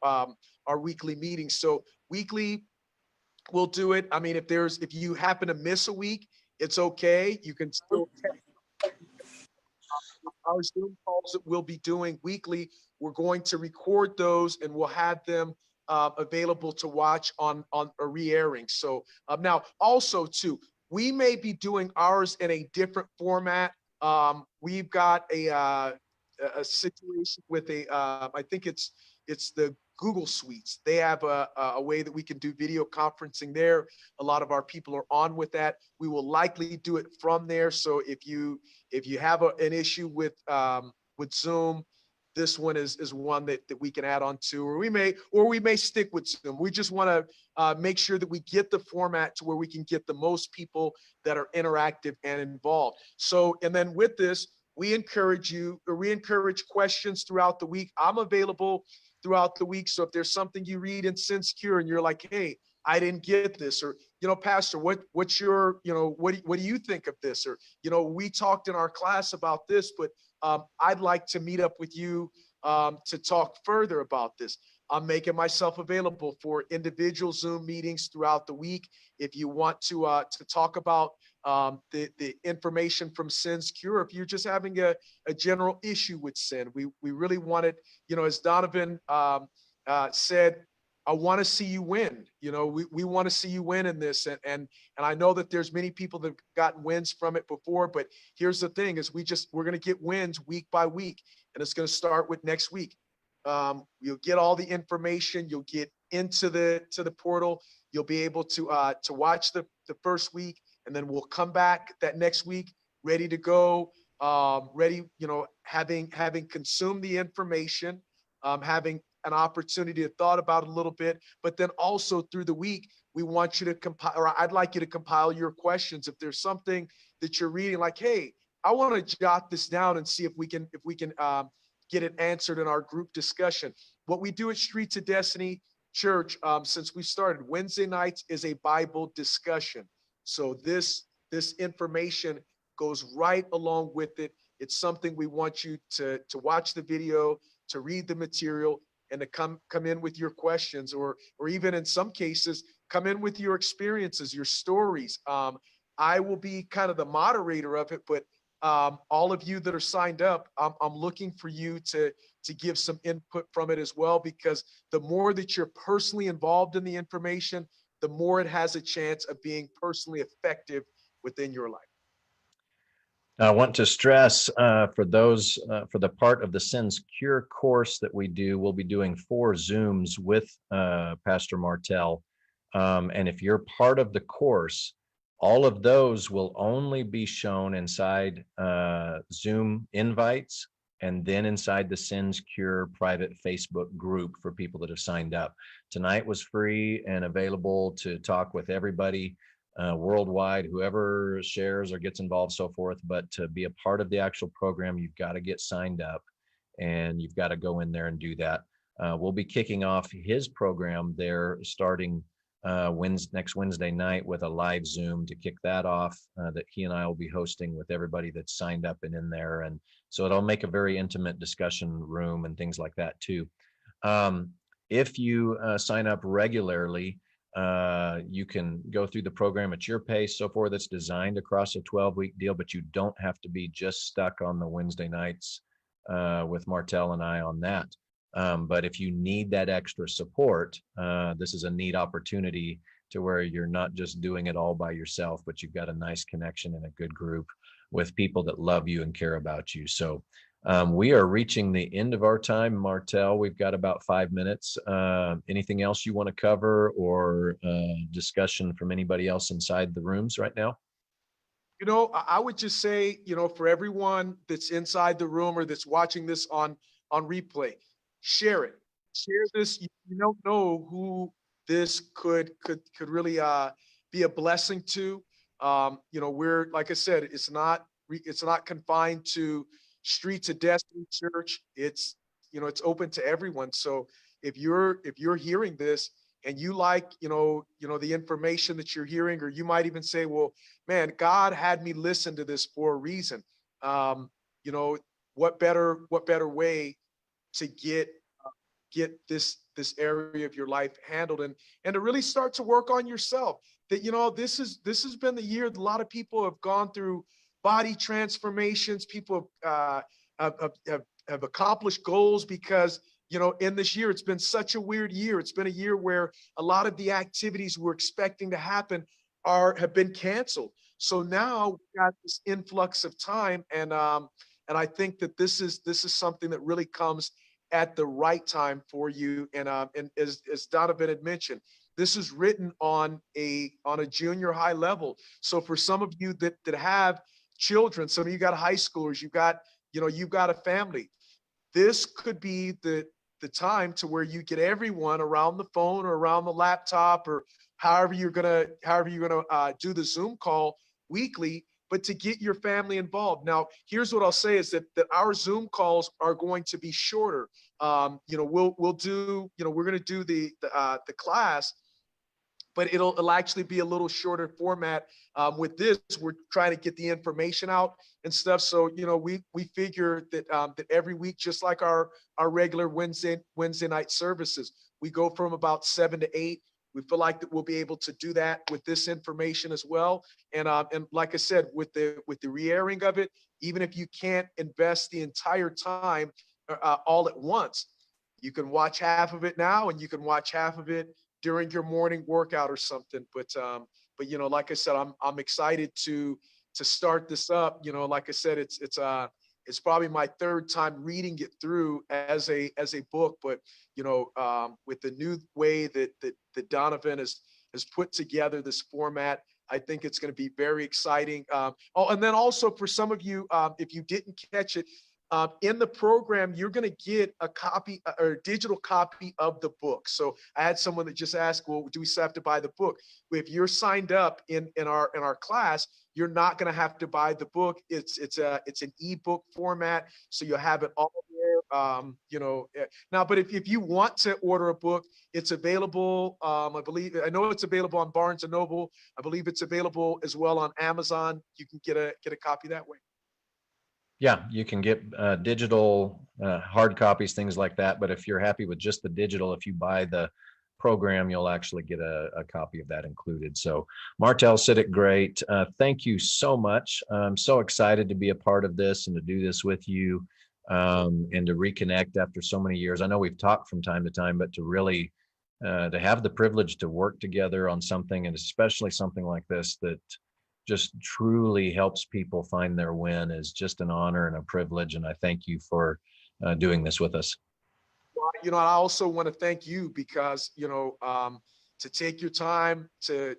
our weekly meetings. So weekly, we'll do it. I mean, if you happen to miss a week, it's okay. You can still our Zoom calls that we'll be doing weekly. We're going to record those, and we'll have them available to watch on a re-airing. So now also too, we may be doing ours in a different format. We've got a situation with I think it's the Google Suites. They have a way that we can do video conferencing there. A lot of our people are on with that. We will likely do it from there. So if you have an issue with Zoom, this one is one that we can add on to, or we may stick with Zoom. We just want to make sure that we get the format to where we can get the most people that are interactive and involved. So, and then with this, we encourage questions throughout the week. I'm available throughout the week. So if there's something you read in SinsCure and you're like, hey, I didn't get this, or, Pastor, what's your, what do you think of this? Or, we talked in our class about this, but I'd like to meet up with you to talk further about this. I'm making myself available for individual Zoom meetings throughout the week. If you want to talk about the information from SinsCure, if you're just having a general issue with sin, we really wanted, as Donovan said, I want to see you win. We want to see you win in this. And I know that there's many people that have gotten wins from it before, but here's the thing is we're going to get wins week by week. And it's going to start with next week. You'll get all the information. You'll get into the portal. You'll be able to watch the first week, and then we'll come back that next week ready to go, ready, having consumed the information, having an opportunity to thought about it a little bit, but then also through the week, we want you to compile, or I'd like you to compile your questions. If there's something that you're reading, like, hey, I want to jot this down and see if we can get it answered in our group discussion. What we do at Streets of Destiny Church, since we started, Wednesday nights is a Bible discussion. So this information goes right along with it. It's something we want you to watch the video, to read the material, and to come in with your questions, or even in some cases, come in with your experiences, your stories. I will be kind of the moderator of it, but all of you that are signed up, I'm looking for you to give some input from it as well, because the more that you're personally involved in the information, the more it has a chance of being personally effective within your life. I want to stress for those, for the part of the SinsCure course that we do, we'll be doing 4 Zooms with Pastor Martell. And if you're part of the course, all of those will only be shown inside Zoom invites, and then inside the SinsCure private Facebook group for people that have signed up. Tonight was free and available to talk with everybody worldwide, whoever shares or gets involved, so forth. But to be a part of the actual program, you've got to get signed up, and you've got to go in there and do that. We'll be kicking off his program there starting next Wednesday night with a live Zoom to kick that off that he and I will be hosting with everybody that's signed up and in there. And so it'll make a very intimate discussion room and things like that too. If you sign up regularly, You can go through the program at your pace, so forth. It's designed across a 12-week deal, but you don't have to be just stuck on the Wednesday nights with Martell and I on that. But if you need that extra support, this is a neat opportunity to where you're not just doing it all by yourself, but you've got a nice connection and a good group with people that love you and care about you. So we are reaching the end of our time, Martell. We've got about 5 minutes. Anything else you want to cover, or discussion from anybody else inside the rooms right now? You know, I would just say, you know, for everyone that's inside the room or that's watching this on replay, share it. Share this. You don't know who this could really be a blessing to. You know, we're, like I said, it's not confined to Streets of Destiny Church. It's, you know, it's open to everyone. So if you're hearing this and you like, the information that you're hearing, or you might even say, well, man, God had me listen to this for a reason. You know, what better way to get this area of your life handled, and to really start to work on yourself. That, you know, this has been the year that a lot of people have gone through body transformations. People have accomplished goals because, you know, in this year, it's been such a weird year. It's been a year where a lot of the activities we're expecting to happen have been canceled. So now we've got this influx of time, and I think that this is something that really comes at the right time for you. And as Donovan had mentioned, this is written on a junior high level. So for some of you that have children, some of you got high schoolers, you've got a family, this could be the time to where you get everyone around the phone or around the laptop, or however you're gonna do the Zoom call weekly, but to get your family involved. Now, here's what I'll say is that our Zoom calls are going to be shorter. We'll do, we're going to do the class, but it'll actually be a little shorter format. With this, we're trying to get the information out and stuff. So, we figure that every week, just like our regular Wednesday night services, we go from about 7 to 8. We feel like that we'll be able to do that with this information as well. And like I said, with the re-airing of it, even if you can't invest the entire time all at once, you can watch half of it now, and you can watch half of it during your morning workout or something. But like I said, I'm excited to start this up. Like I said, it's probably my third time reading it through as a book, but with the new way that Donovan has put together this format, I think it's going to be very exciting. And then also for some of you, if you didn't catch it, in the program, you're going to get a copy or a digital copy of the book. So I had someone that just asked, well, do we still have to buy the book? If you're signed up in our class, you're not going to have to buy the book. It's an ebook format, so you'll have it all there. Now, but if you want to order a book, it's available. I know it's available on Barnes and Noble. I believe it's available as well on Amazon. You can get a copy that way. Yeah, you can get digital hard copies, things like that. But if you're happy with just the digital, if you buy the program, you'll actually get a copy of that included. So Martell Siddiq, great. Thank you so much. I'm so excited to be a part of this and to do this with you, and to reconnect after so many years. I know we've talked from time to time, but to really to have the privilege to work together on something, and especially something like this that just truly helps people find their win, is just an honor and a privilege. And I thank you for doing this with us. Well, I also want to thank you because, to take your time to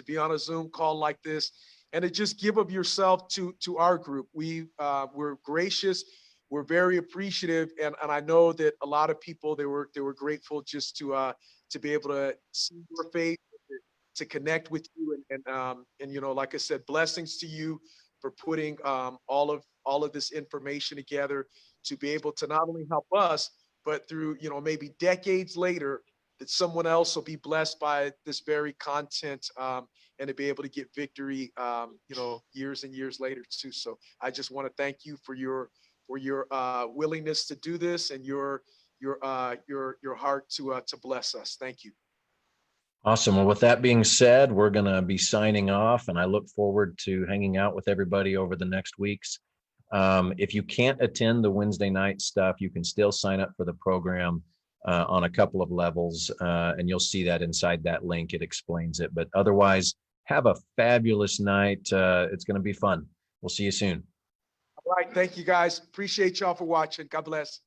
be on a Zoom call like this, and to just give of yourself to our group. We're gracious. We're very appreciative. And I know that a lot of people, they were grateful just to be able to see your face, to connect with you, and like I said, blessings to you for putting all of this information together to be able to not only help us, but through maybe decades later, that someone else will be blessed by this very content, and to be able to get victory years and years later too. So I just want to thank you for your willingness to do this, and your heart to bless us. Thank you. Awesome. Well, with that being said, we're going to be signing off, and I look forward to hanging out with everybody over the next weeks. If you can't attend the Wednesday night stuff, you can still sign up for the program on a couple of levels, and you'll see that inside that link. It explains it. But otherwise, have a fabulous night. It's going to be fun. We'll see you soon. All right. Thank you guys. Appreciate y'all for watching. God bless.